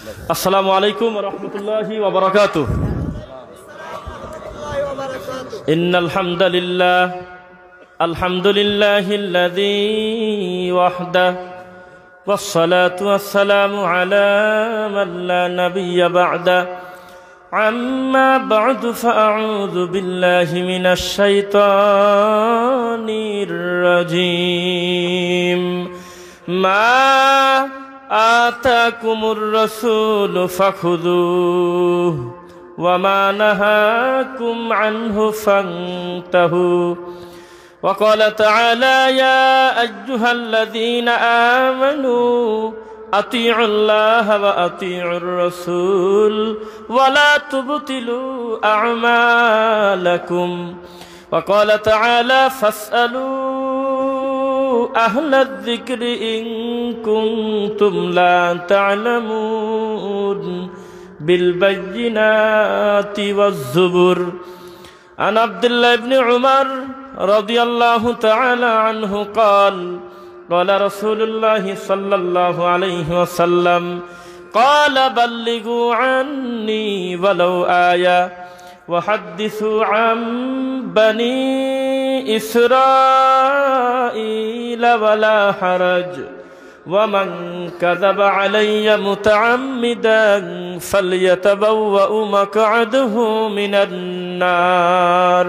আসসালামু আলাইকুম ওয়া রাহমাতুল্লাহি ওয়া বারাকাতুহু। ইন্নাল হামদালিল্লাহ আলহামদুলিল্লাহিল্লাযী ওয়াহদাহু ওয়াসসালাতু ওয়াসসালামু আলা মান লা নাবিয়্যা বা'দাহু। আম্মা বা'দু ফাআউযু বিল্লাহি মিনাশ শাইতানির রাজীম। মা আতাকুমুর রাসূলু ফাখুযূহু ওয়া মা নাহাকুম আনহু ফান্তাহু। ওয়া ক্বালা তাআলা ইয়া আইয়ুহাল্লাযীনা আমানু আতিউল্লাহা ওয়া আতিউর রাসূল ওয়া লা তুবতিলু আ'মালাকুম। ওয়া ক্বালা তাআলা ফাসআলু أهل الذكر إن كنتم لا تعلمون بالبينات والزبر. عن عبد الله بن عمر رضي الله تعالى عنه قال قال رسول الله صلى الله عليه وسلم قال بلغوا عني ولو آية وحدثوا عن بني إسرائيل ولا حرج ومن كذب علي متعمدا فليتبوأ مقعده من النار.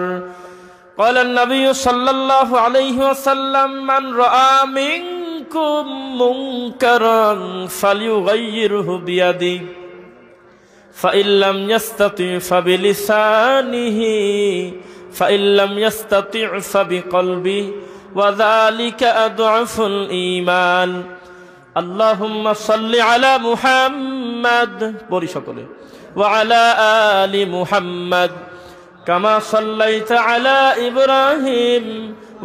قال النبي صلى الله عليه وسلم من رأى منكم منكرا فليغيره بيده فإن لم يستطع فبلسانه فإن لم يستطع فبقلبه وذلك أضعف الإيمان. اللهم صل على محمد وعلى آل محمد كما صليت على إبراهيم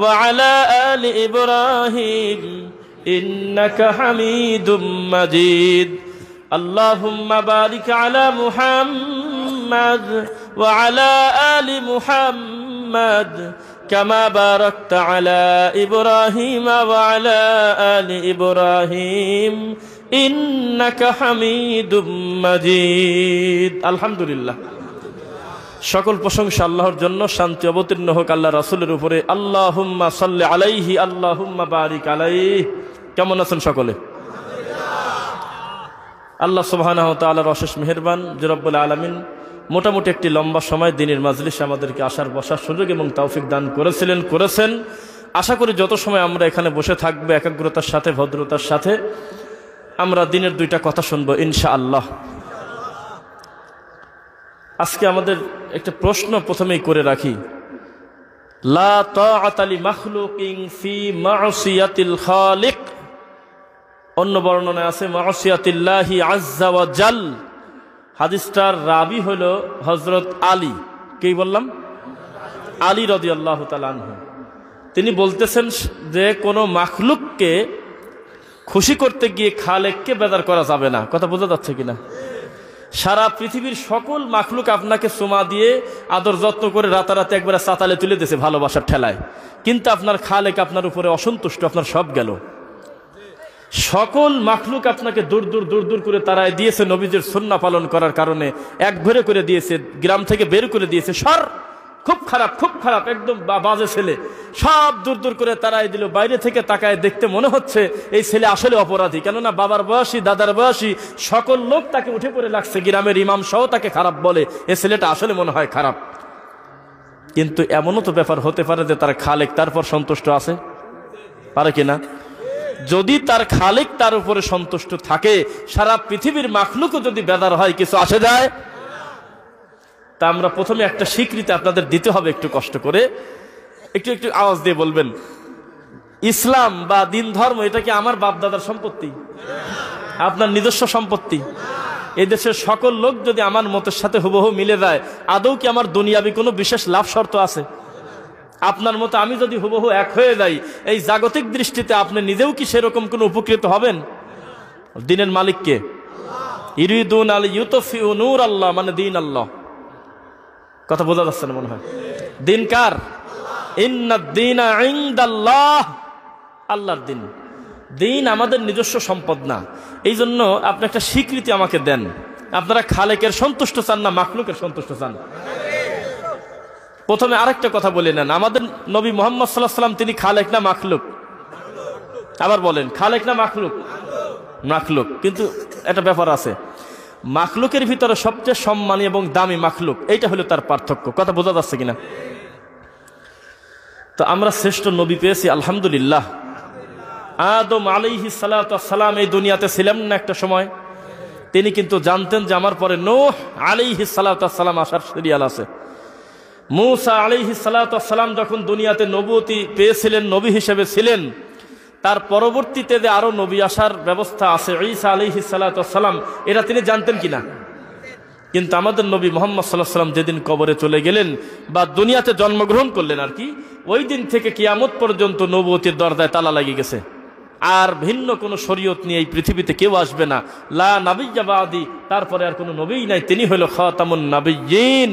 وعلى آل إبراهيم إنك حميد مجيد. اللهم بارك على محمد وعلى آل محمد كما باركت على إبراهيم وعلى آل إبراهيم إنك حميد مجيد. الحمد لله. সকল প্রশংসা আল্লাহর জন্য, শান্তি অবতীর্ণ হোক আল্লাহ রাসূলের উপরে। আল্লাহুম্মা সাল্লি আলাইহি আল্লাহুম্মা বারিক আলাইহি। কেমন আছেন সকলে? আল্লাহ সুবহানাহু ওয়া তাআলার অশেষ মেহেরবান যে রব্বুল আলামিন মোটামুটি একটি লম্বা সময় দিনের মাজলিসে আমাদেরকে আসার বসার সুযোগ এবং তৌফিক দান করেছেন। আশা করি যত সময় আমরা এখানে বসে থাকবো একাগ্রতার সাথে, ভদ্রতার সাথে আমরা দিনের দুইটা কথা শুনবো ইনশাআল্লাহ। আজকে আমাদের একটা প্রশ্ন প্রথমেই করে রাখি। লা তাআতা লি মাখলুকিন ফি মা'সিয়াতিল খালিক। অন্য বর্ণনায় আছে মা'সিয়াতিল্লাহি আযজা ওয়া জাল। হাদিসটার রাবি হলো হযরত আলী। কে বললাম? আলী রাদিয়াল্লাহু তাআলা আনহু। তিনি বলতেছেন যে কোনো মাখলুককে খুশি করতে গিয়ে খালেককে বেজার করা যাবে না। কথা বোঝা যাচ্ছে কিনা? সারা পৃথিবীর সকল মাখলুক আপনাকে চুমা দিয়ে আদর যত্ন করে রাতারাতি একবারে চাতালে তুলে দিয়েছে ভালোবাসার ঠেলায়, কিন্তু আপনার খালেক আপনার উপরে অসন্তুষ্ট, আপনার সব গেল। সকল মাখলুক আপনাকে দূর দূর করে তাড়ায় দিয়েছে নবীজির সুন্নাহ পালন করার কারণে, একঘরে করে দিয়েছে, গ্রাম থেকে বের করে দিয়েছে। খুব খারাপ একদম বাজে ছেলে, সব দূর করে তাড়ায় দিল। বাইরে থেকে তাকায় দেখতে মনে হচ্ছে এই ছেলে আসলে অপরাধী, কেননা বাবার বয়সী, দাদার বয়সী সকল লোক তাকে উঠে পড়ে লাগছে, গ্রামের ইমাম সহ তাকে খারাপ বলে। এই ছেলেটা আসলে মনে হয় খারাপ। কিন্তু এমনও তো ব্যাপার হতে পারে যে তার খালেক তারপর সন্তুষ্ট আছে, পারে কিনা? যদি তার খালেক তার উপরে সন্তুষ্ট থাকে, সারা পৃথিবীর মাখলুকও যদি বেদার হয়, কিছু আসে যায়? তা আমরা প্রথমে একটা স্বীকৃতি আপনাদের দিতে হবে, একটু কষ্ট করে, একটু আওয়াজ দিয়ে বলবেন, ইসলাম বা দিন ধর্ম এটা কি আমার বাপ দাদার সম্পত্তি? আপনার নিজস্ব সম্পত্তি? এই দেশের সকল লোক যদি আমার মতের সাথে হুবহু মিলে যায়, আদৌ কি আমার দুনিয়াবি কোনো বিশেষ লাভ শর্ত আছে? আপনার মতো আমি যদি হুবহু এক হয়ে যাই, এই জাগতিক দৃষ্টিতে আপনি নিজেও কি সেরকম কোনো উপকৃত হবেন? দিনের মালিককে ইরিদুন আল ইউতফিউ নূর আল্লাহ, মানে দিন আল্লাহ। কথা বোঝা যাচ্ছে না মনে হয়? দিন কার? ইন্নাদ দীনা ইনদাল্লাহ, আল্লাহর দিন। দিন আমাদের নিজস্ব সম্পদ না। এই জন্য আপনি একটা স্বীকৃতি আমাকে দেন, আপনারা খালেকের সন্তুষ্ট চান না মাখলুকের সন্তুষ্ট চান? প্রথমে আরেকটা কথা বলে নেন, আমাদের নবী মুহাম্মদ সাল্লাল্লাহু আলাইহি ওয়াসাল্লাম তিনি খালেক না মাখলুক? আবার বলেন, খালেক না মাখলুক? মাখলুক। কিন্তু একটা ব্যাপার আছে, মাখলুকের ভিতরে সবচেয়ে সম্মানী এবং দামি মাখলুক, এইটা হলো তার পার্থক্য। কথা বোঝা যাচ্ছে কিনা? তো আমরা শ্রেষ্ঠ নবী পেয়েছি আলহামদুলিল্লাহ। আদম আলাইহিস সালাতু ওয়াস সালাম এই দুনিয়াতে ছিলেন না একটা সময়, তিনি কিন্তু জানতেন যে আমার পরে নূহ আলাইহিস সালাতু ওয়াস সালাম আসার সিরিয়াল আছে। মূসা আলাইহিস সালাতু ওয়াস সালাম যখন দুনিয়াতে নবুয়তি পেয়েছিলেন, নবী হিসেবে ছিলেন, তার পরবর্তীতে যে আরো নবী আসার ব্যবস্থা আছে, ঈসা আলাইহিস সালাতু ওয়াস সালাম, এটা তিনি জানতেন কিনা? কিন্তু আমাদের নবী মুহাম্মদ সাল্লাল্লাহু আলাইহি ওয়াসাল্লাম যেদিন কবরে চলে গেলেন বা দুনিয়াতে জন্মগ্রহণ করলেন আর কি, ওই দিন থেকে কিয়ামত পর্যন্ত নবুয়তির দরজায় তালা লেগে গেছে। আর ভিন্ন কোনো শরীয়ত নিয়ে এই পৃথিবীতে কেউ আসবে না। লা নাবিয়্যা বাদি, তারপরে আর কোনো নবীই নাই, তিনি হলো খাতামুন নাবিয়্যিন।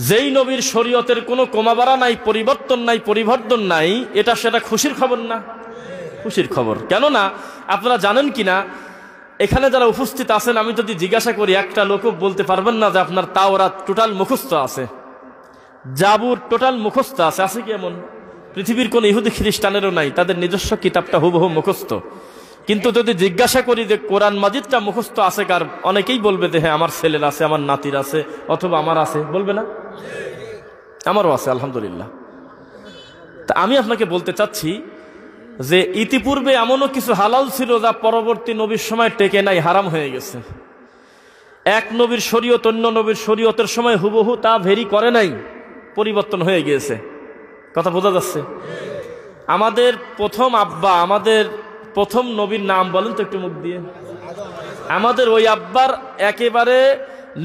যেই নবীর শরীয়তের কোনো কমাবাড়া নাই, পরিবর্তন নাই, পরিবর্তন নাই, এটা সেটা খুশির খবর না? খুশির খবর। কেননা আপনারা জানেন কিনা, এখানে যারা উপস্থিত আছেন, আমি যদি জিজ্ঞাসা করি একটা লোকও বলতে পারবেন না যে আপনার তাওরাত টোটাল মুখস্থ আছে, জাবুর টোটাল মুখস্থ আছে। আছে কি এমন? পৃথিবীর কোন ইহুদি খ্রিস্টানেরও নাই, তাদের নিজস্ব কিতাবটা হুবহু মুখস্থ। কিন্তু যদি জিজ্ঞাসা করি যে কোরআন মাজিদটা মুখস্থ আছে কার, অনেকেই বলবে যে হ্যাঁ আমার ছেলের আছে, আমার নাতির আছে, অথবা আমার আছে, বলবে না? আমারও আছে আলহামদুলিল্লাহ। তা আমি আপনাকে বলতে চাচ্ছি যে ইতিপূর্বে এমনও কিছু হালাল ছিল যা পরবর্তী নবীর সময় টেকে নাই, হারাম হয়ে গেছে। এক নবীর শরীয়ত অন্য নবীর শরীয়তের সময় হুবহু তা ভেরি করে নাই, পরিবর্তন হয়ে গিয়েছে। কথা বোঝা যাচ্ছে? আমাদের প্রথম আব্বা, আমাদের প্রথম নবীর নাম বলেন তো একটু মুখ দিয়ে। আমাদের ওই আব্বার একেবারে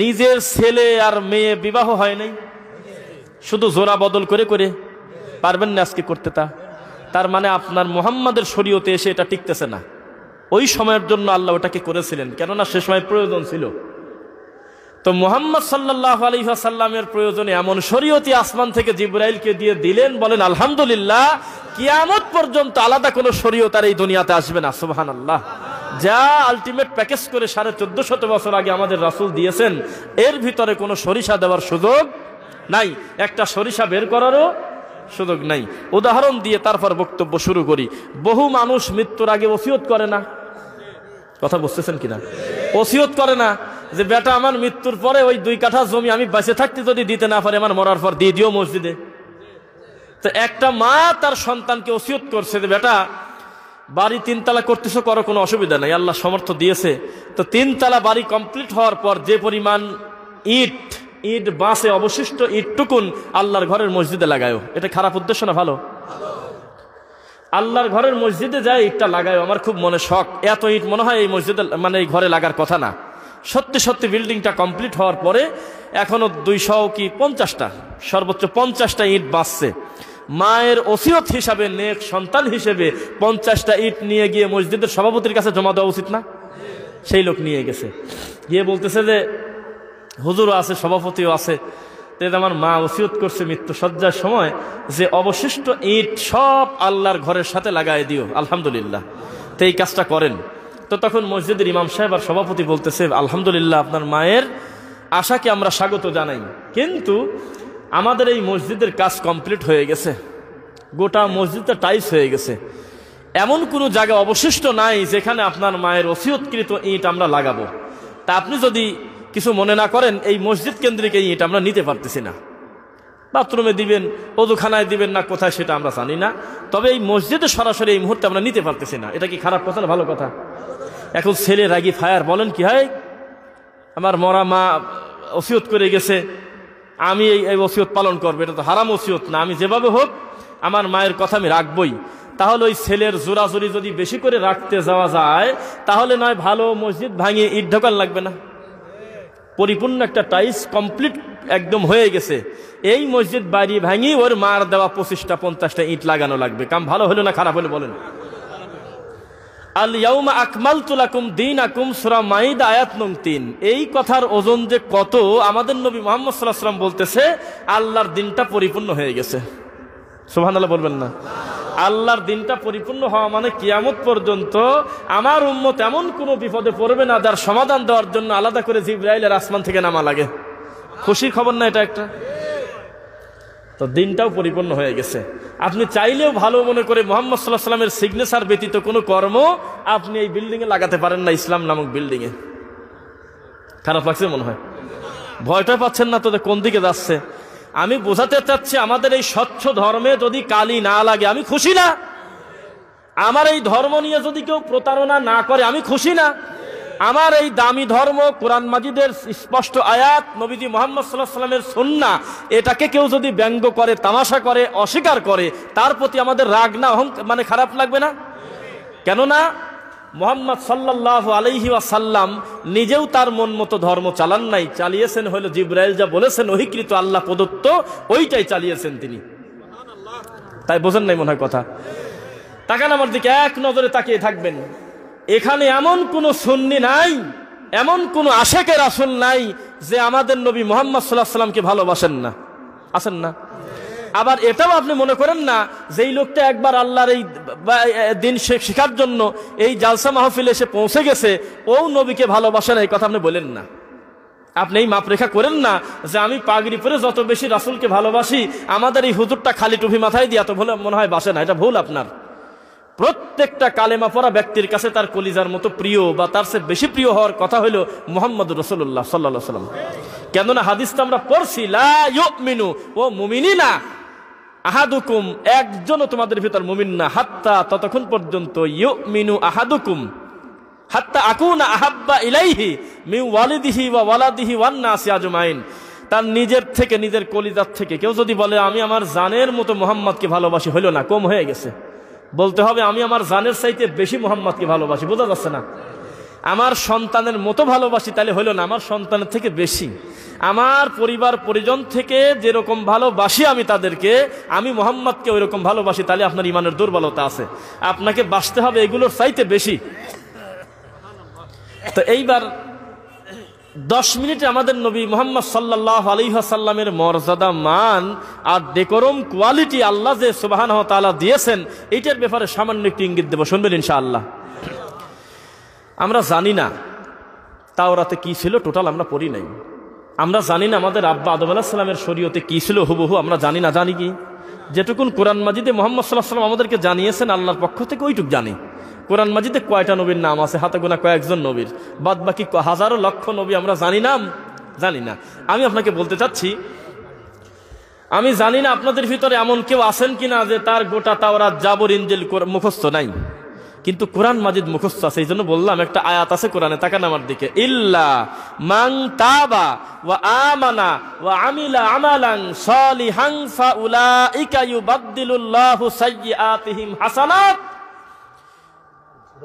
নিজের ছেলে আর মেয়ে বিবাহ হয় নাই, শুধু জোড়া বদল করে করে। পারবেন না আজকে করতে তা? তার মানে আপনার মুহাম্মাদের শরীয়তে এসে এটা টিকতেছে না। ওই সময়ের জন্য আল্লাহ ওটাকে করেছিলেন, কেননা সে সময় প্রয়োজন ছিল। তো মুহাম্মদ সাল্লাল্লাহু আলাইহি ওয়াসাল্লামের প্রয়োজনে এমন শরীয়তি আসমান থেকে জিবরাইলকে দিয়ে দিলেন, বলেন আলহামদুলিল্লাহ। কিয়ামত পর্যন্ত আলাদা কোনো শরীয়ত আর এই দুনিয়াতে আসবে না। সুবহানাল্লাহ। যা আলটিমেট প্যাকেজ করে 1450 বছর আগে আমাদের রাসূল দিয়েছেন, এর ভিতরে কোনো সরিষা দেওয়ার সুযোগ নাই, একটা সরিষা বের করারও সুযোগ নাই। উদাহরণ দিয়ে তারপর বক্তব্য শুরু করি। বহু মানুষ মৃত্যুর আগে ওসিয়ত করে না। কথা বুঝতেছেন কিনা? ওসিয়ত করে না যে বেটা আমার মৃত্যুর পরে ওই 2 কাঠা জমি আমি বেঁচে থাকতে যদি দিতে না পারে, আমার মরার পর দিয়ে দিও মসজিদে। তো একটা মা তার সন্তানকে ওসিয়ত করছে যে বেটা বাড়ি 3 তালা করতেছো, করো, কোনো অসুবিধা নাই, আল্লাহ সমর্থ দিয়েছে। তো 3 তালা বাড়ি কমপ্লিট হওয়ার পর যে পরিমাণ ইট বাঁচে, অবশিষ্ট ইটটুকুন আল্লাহর ঘরের মসজিদে লাগায়ও। এটা খারাপ উদ্দেশ্য না? ভালো। আল্লাহর ঘরের মসজিদে যায় ইটটা লাগায়ও। আমার খুব মনে শখ, এত ইট মনে হয় এই মসজিদে মানে এই ঘরে লাগার কথা না। সত্যি সত্যি বিল্ডিংটা কমপ্লিট হওয়ার পরে এখনো 200 কি 50টা, সর্বোচ্চ 50টা ইট বাঁচছে। মায়ের ওসিয়ত হিসাবে, নেক সন্তান হিসেবে 50টা ইট নিয়ে গিয়ে মসজিদের সভাপতির কাছে জমা দেওয়া উচিত না? সেই লোক নিয়ে গেছে, গিয়ে বলতেছে যে হুজুরও আছে, সভাপতিও আছে, আমার মা ওসিয়ত করছে মৃত্যু সজ্জার সময় যে অবশিষ্ট ইট সব আল্লাহর ঘরের সাথে লাগাই দিও। আলহামদুলিল্লাহ। তো এই কাজটা করেন। তো তখন মসজিদের ইমাম সাহেব আর সভাপতি বলতেছে আলহামদুলিল্লাহ, আপনার মায়ের আশাকে আমরা স্বাগত জানাই, কিন্তু আমাদের এই মসজিদের কাজ কমপ্লিট হয়ে গেছে, গোটা মসজিদটা টাইস হয়ে গেছে, এমন কোনো জায়গা অবশিষ্ট নাই যেখানে আপনার মায়ের ওসিয়তকৃত ইট আমরা লাগাবো। তা আপনি যদি কিছু মনে না করেন, এই মসজিদ কেন্দ্রিক এই ইট আমরা নিতে পারতেছি না। বাথরুমে দিবেন, ওযুখানায় দিবেন না কোথায় সেটা আমরা জানি না, তবে এই মসজিদে সরাসরি এই মুহূর্তে আমরা নিতে পারতেছি না। এটা কি খারাপ কথা না ভালো কথা? এখন ছেলে রাগি ফায়ার, বলেন কি হয়, আমার মরা মা ওসিয়ত করে গেছে, আমি এই ওসিয়ত পালন করবো, এটা তো হারাম ওসিয়ত না, আমি যেভাবে হোক আমার মায়ের কথা আমি রাখবই। তাহলে ওই ছেলের জোরাজুরি যদি বেশি করে রাখতে যাওয়া যায়, তাহলে নয় ভালো মসজিদ ভাঙিয়ে ইট ঢোকান লাগবে না? পরিপূর্ণ একটা টাইস কমপ্লিট একদম হয়ে গেছে, এই মসজিদ বাড়ি ভাঙি ওর মার দেওয়া 25টা 50টা ইট লাগানো লাগবে। কাম ভালো হলো না খারাপ হলো বলেন? আল ইয়াউমা আকমালতু লাকুম দীনাকুম, সূরা মাইদা আয়াত নং 3। এই কথার ওজন যে কত, আমাদের নবী মুহাম্মদ সাল্লাল্লাহু আলাইহি ওয়াসাল্লাম বলতেছে আল্লাহর দিনটা পরিপূর্ণ হয়ে গেছে। সুবহানাল্লাহ বলবেন না? আল্লাহর দিনটা পরিপূর্ণ হওয়া মানে কিয়ামত পর্যন্ত আমার উম্মত এমন কোনো বিপদে পড়বে না যার সমাধান দেওয়ার জন্য আলাদা করে জিবরাইলের আসমান থেকে নামা লাগে। খুশির খবর না এটা একটা? তো দিনটাও পরিপূর্ণ হয়ে গেছে। আপনি চাইলেও ভালো মনে করে মুহাম্মদ সাল্লাল্লাহু আলাইহি ওয়াসাল্লামের সিগনেচার ব্যতীত কোনো কর্ম আপনি এই বিল্ডিংয়ে লাগাতে পারেন না, ইসলাম নামক বিল্ডিংয়ে। খারাপ লাগছে মনে হয়? ভয়টা পাচ্ছেন না তো কোন দিকে যাচ্ছে? আমি বোঝাতে চাচ্ছি আমাদের এই স্বচ্ছ ধর্মে যদি কালি না লাগে আমি খুশি না। আমার এই ধর্ম নিয়ে যদি কেউ প্রতারণা না করে আমি খুশি না। আমার এই দামি ধর্ম কোরআন মাজিদের স্পষ্ট আয়াত, নবীজি মুহাম্মদ সাল্লাল্লাহু আলাইহি ওয়াসাল্লামের সুন্নাহ, এটাকে কেউ যদি ব্যঙ্গ করে, তামাশা করে, অস্বীকার করে, তার প্রতি আমাদের রাগ না মানে খারাপ লাগবে না? কেননা মুহাম্মদ সাল্লাল্লাহু আলাইহি ওয়াসাল্লাম নিজেও তার মন মতো ধর্ম চালান নাই, চালিয়েছেন হলো জিবরাইল যা বলেছেন ওহীকৃত আল্লাহ প্রদত্ত ওইটাই চালিয়েছেন তিনি। তাই বোঝেন নাই মনে হয় কথা? তাকান আমার দিকে, এক নজরে তাকিয়ে থাকবেন। এখানে এমন কোন সুন্নি নাই, এমন কোন আশেকে রাসূল নাই যে আমাদের নবী মুহাম্মদ সাল্লাল্লাহু আলাইহি ওয়াসাল্লামকে ভালোবাসেন না। আছেন না? আবার এটাও আপনি মনে করেন না যেই লোকটা একবার আল্লাহর এই দিন শেখার জন্য এই জালসা মাহফিলে এসে পৌঁছে গেছে ও নবীকে ভালোবাসে না, এই কথা আপনি বলেন না। আপনি এই মাপরেখা করেন না যে আমি পাগড়ি পরে যত বেশি রাসূলকে ভালোবাসি আমাদের এই হুজুরটা খালি টুপি মাথায় দিয়ে এত ভুল মনে হয় বাসে না। এটা ভুল আপনার। প্রত্যেকটা কালেমা পড়া ব্যক্তির কাছে তার কলিজার মতো প্রিয় বা তার চেয়ে বেশি প্রিয় হওয়ার কথা হলো মুহাম্মদুর রাসূলুল্লাহ সাল্লাল্লাহু আলাইহি ওয়াসাল্লাম। কেননা হাদিসটা আমরা পড়ছি, লা ইউমিনু ও মুমিনিনা আহাদুকুম, একজনও তোমাদের ভিতর মুমিন না, হাত্তা ততক্ষণ পর্যন্ত ইউমিনু আহাদুকুম হাত্তা আকুনা আহাব্বা ইলাইহি মিন ওয়ালিদিহি ওয়া ওয়ালাদিহি ওয়ান নাসি আজমাইন। তার নিজের থেকে, নিজের কলিজার থেকে কেউ যদি বলে আমি আমার জানের মতো মুহাম্মদকে ভালোবাসি, হইল না, কম হয়ে গেছে। বলতে হবে আমি আমার জানের চাইতে বেশি মুহাম্মদকে ভালোবাসি। বোঝা যাচ্ছে না? আমার সন্তানের মতো ভালোবাসি তাহলে হইল না, আমার সন্তানের থেকে বেশি। আমার পরিবার পরিজন থেকে যেরকম ভালোবাসি আমি তাদেরকে, আমি মুহাম্মদকে ওই রকম ভালোবাসি, তাহলে আপনার ইমানের দুর্বলতা আছে। আপনাকে বাঁচতে হবে এগুলোর চাইতে বেশি। তো এইবার 10 মিনিটে আমাদের নবী মুহাম্মদ সাল্লাল্লাহু আলাইহি ওয়াসাল্লামের মর্যাদা, মান আর ডেকোরাম কোয়ালিটি আল্লাহ যে সুবহানাহু ওয়া তাআলা দিয়েছেন এইটার ব্যাপারে সামান্য একটু ইঙ্গিত দেব, শুনবেন ইনশাআল্লাহ। আমরা জানি না তাওরাতে কি ছিল, টোটাল আমরা পড়ি নাই। আমরা জানি না আমাদের আব্বা আদম আলাইহিস সালামের শরীয়তে কি ছিল হুবহু, আমরা জানি না। জানি কি? যেটুকুন কোরআন মাজিদে মুহাম্মদ সাল্লাল্লাহু আলাইহি ওয়াসাল্লাম আমাদেরকে জানিয়েছেন আল্লাহর পক্ষ থেকে ওইটুক জানি। কোরআন মাজিদে কয়টা নবীর নাম আছে? হাতে গোনা কয়েকজন নবীর, বাদ বাকি হাজারো লক্ষ নবী আমরা জানি না, জানি না। আমি আপনাকে বলতে চাচ্ছি, আমি জানি না আপনাদের ভিতরে এমন কেউ আছেন কিনা যে তার গোটা তাওরাত, জাবর, ইনজিল মুখস্থ নাই, কিন্তু কোরআন মাজিদ মুখস্থ আছে। এই জন্য বললাম একটা আয়াত আছে কোরআনে, তাকান আমার দিকে, ইল্লা মান তাবা ওয়া আমানা ওয়া আমিলা আমালান সালিহান ফাউলাইকা ইউবাদদিলুল্লাহু সাইয়্যাতিহিম হাসানাত।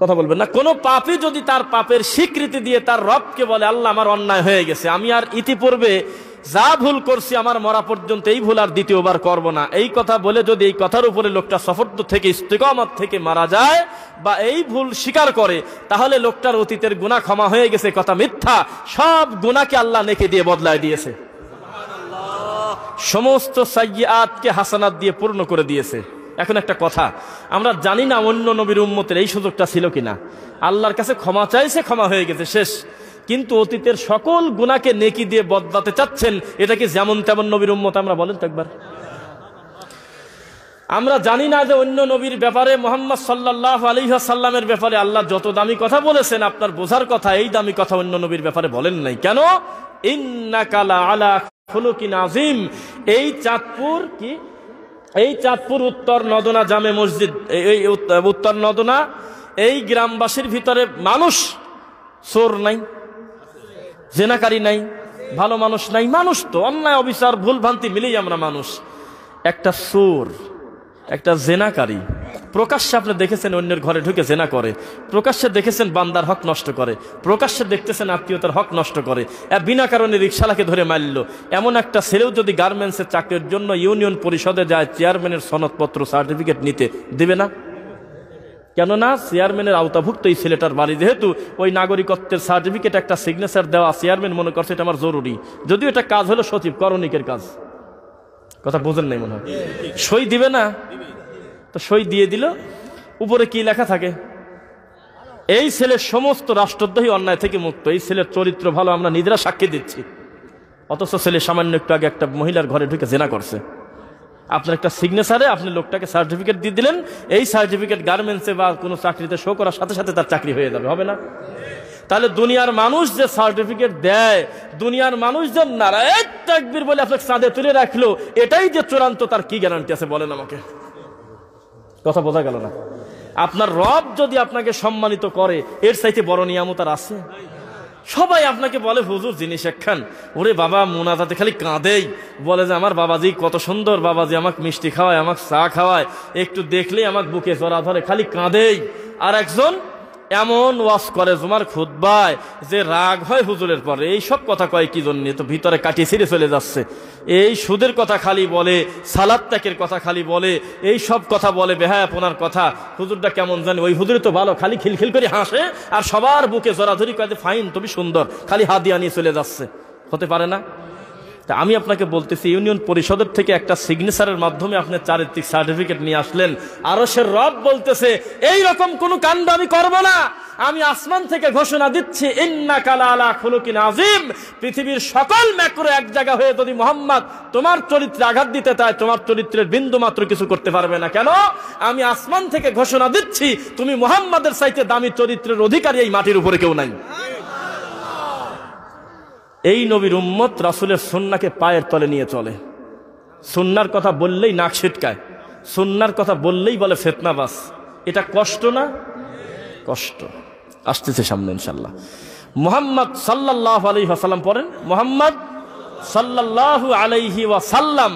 কথা বলবেন না? কোন পাপী যদি তার পাপের স্বীকৃতি দিয়ে তার রবকে বলে আল্লাহ আমার অন্যায় হয়ে গেছে, আমি আর ইতিপূর্বে যা ভুল করছি আমার মরা পর্যন্ত এই ভুল আর দ্বিতীয়বার করব না, এই কথা বলে যদি এই কথার উপরে লোকটা সফর্দ থেকে, ইস্তিকামত থেকে মারা যায় বা এই ভুল স্বীকার করে, তাহলে লোকটার অতীতের গুনাহ ক্ষমা হয়ে গেছে। কথা মিথ্যা। সব গুনাহকে আল্লাহ নেকি দিয়ে বদলায় দিয়েছে, সমস্ত সাইয়্যাতকে হাসানাত দিয়ে পূর্ণ করে দিয়েছে। এখন একটা কথা, আমরা জানি না অন্য নবীর উম্মতের এই সুযোগটা ছিল কিনা। আল্লাহর কাছে ক্ষমা চাইছে, ক্ষমা হয়ে গেছে, শেষ। কিন্তু অতীতের সকল গুনাহকে নেকি দিয়ে বদলাতে চাচ্ছেন, এটা কি যেমন তেমন নবীর উম্মত? আমরা বলেন তো একবার। আমরা জানি না যে অন্য নবীর ব্যাপারে, মুহাম্মদ সাল্লাল্লাহু আলাইহি ওয়াসাল্লামের ব্যাপারে আল্লাহ যত দামি কথা বলেছেন, আপনার বোঝার কথা, এই দামি কথা অন্য নবীর ব্যাপারে বলেন নাই। কেন? ইন্নাকা লা আলা খুলুকিন আযীম। এই চাঁদপুর কি, এই চাঁদপুর উত্তর নদনা জামে মসজিদ, এই উত্তর নদনা, এই গ্রামবাসীর ভিতরে মানুষ চোর নাই, জেনাকারী নাই, ভালো মানুষ নাই। মানুষ তো অন্যায়, অবিচার, ভুল ভ্রান্তি মিলেই আমরা মানুষ। একটা চোর, একটা জেনাকারী প্রকাশ্যে আপনি দেখেছেন অন্যের ঘরে ঢুকে জেনা করে, প্রকাশ্যে দেখেছেন বান্দার হক নষ্ট করে, প্রকাশ্যে দেখতেছেন আত্মীয়তার হক নষ্ট করে, বিনা কারণে রিকশালাকে ধরে মারল। এমন একটা ছেলেও যদি গার্মেন্টসের চাকরির জন্য ইউনিয়ন পরিষদে যায় চেয়ারম্যানের সনদপত্র, সার্টিফিকেট নিতে, দিবে না? কেননা চেয়ারম্যানের আওতাভুক্ত এই ছেলেটার বাড়ি, যেহেতু ওই নাগরিকত্বের সার্টিফিকেট একটা সিগনেচার দেওয়া, চেয়ারম্যান মনে করছে এটা আমার জরুরি, যদিও এটা কাজ হলো সচিব, করণিকের কাজ। কথা বোঝেন নাই মনে হয়? সই দিবে না? তো সই দিয়ে দিল, উপরে কি লেখা থাকে, এই ছেলের সমস্ত রাষ্ট্রদ্রোহী অন্যায় থেকে মুক্ত, এই ছেলের চরিত্র ভালো, আমরা নিজেরা সাক্ষী দিচ্ছি। অথচ ছেলে সামান্য একটু আগে একটা মহিলার ঘরে ঢুকে জেনা করছে। আপনার একটা সিগনেচারে আপনি লোকটাকে সার্টিফিকেট দিয়ে দিলেন, এই সার্টিফিকেট গার্মেন্টসে বা কোনো চাকরিতে শো করার সাথে সাথে তার চাকরি হয়ে যাবে, হবে না? তাহলে দুনিয়ার মানুষ যে সার্টিফিকেট দেয়, দুনিয়ার মানুষ যে নারায়ে তাকবীর বলে আপনাকে চাঁদে তুলে রাখলো, এটাই যে চূড়ান্ত, তার কি গ্যারান্টি আছে বলেন আমাকে? কথা বোঝা গেল না? আপনার রব যদি আপনাকে সম্মানিত করে, এর চাইতে বড় নিয়ামত আর আছে? সবাই আপনাকে বলে হুজুর জিনিস একখান, ওরে বাবা মুনাজাতে খালি কাঁদেই, বলে যে আমার বাবাজি কত সুন্দর, বাবাজি আমাকে মিষ্টি খাওয়ায়, আমাকে চা খাওয়ায়, একটু দেখলেই আমাকে বুকে জড়া ধরে, খালি কাঁদেই। আর একজন এমন ওয়াজ করে জুমার খুতবায় যে রাগ হয় হুজুরের পরে, এই সব কথা কয় কি জন্য, তো ভিতরে কাটিয়ে ছিঁড়ে চলে যাচ্ছে। এই সুদের কথা খালি বলে, সালাত ত্যাগের কথা খালি বলে, এই সব কথা বলে, বেহায়াপনার কথা। হুজুরটা কেমন জানি, ওই হুজুর তো ভালো, খালি খিলখিল করে হাসে আর সবার বুকে জড়াধরি কয় ফাইন, তুমি সুন্দর, খালি হাদিয়া নিয়ে চলে যাচ্ছে। হতে পারে না? তা আমি আপনাকে বলতেছি, ইউনিয়ন পরিষদের থেকে একটা সিগনেচারের মাধ্যমে আপনি চারিত্রিক সার্টিফিকেট নিয়ে আসলেন, আরশের রব বলতেছে এই রকম কোন কাণ্ড আমি করব না। আমি আসমান থেকে ঘোষণা দিচ্ছি, ইন্নাকা লাআলা খুলুকিন আযীম। পৃথিবীর সকল ম্যাক্রো এক জায়গা হয়ে যদি মুহাম্মদ তোমার চরিত্রে আঘাত দিতে চায়, তোমার চরিত্রের বিন্দু মাত্র কিছু করতে পারবে না। কেন? আমি আসমান থেকে ঘোষণা দিচ্ছি, তুমি মুহাম্মাদের চাইতে দামি চরিত্রের অধিকারী এই মাটির উপরে কেউ নাই। এই নবীর উম্মত রাসূলের সুন্নাহকে পায়ের তলে নিয়ে চলে। সুন্নাহর কথা বললেই নাক ছিটকায়, সুন্নাহর কথা বললেই বলে ফিতনাবাজ। এটা কষ্ট না? কষ্ট। আসতেছে সামনে ইনশাআল্লাহ। মুহাম্মদ সাল্লাল্লাহু আলাইহি ওয়াসাল্লাম পড়েন, মুহাম্মদ সাল্লাল্লাহু আলাইহি ওয়াসাল্লাম।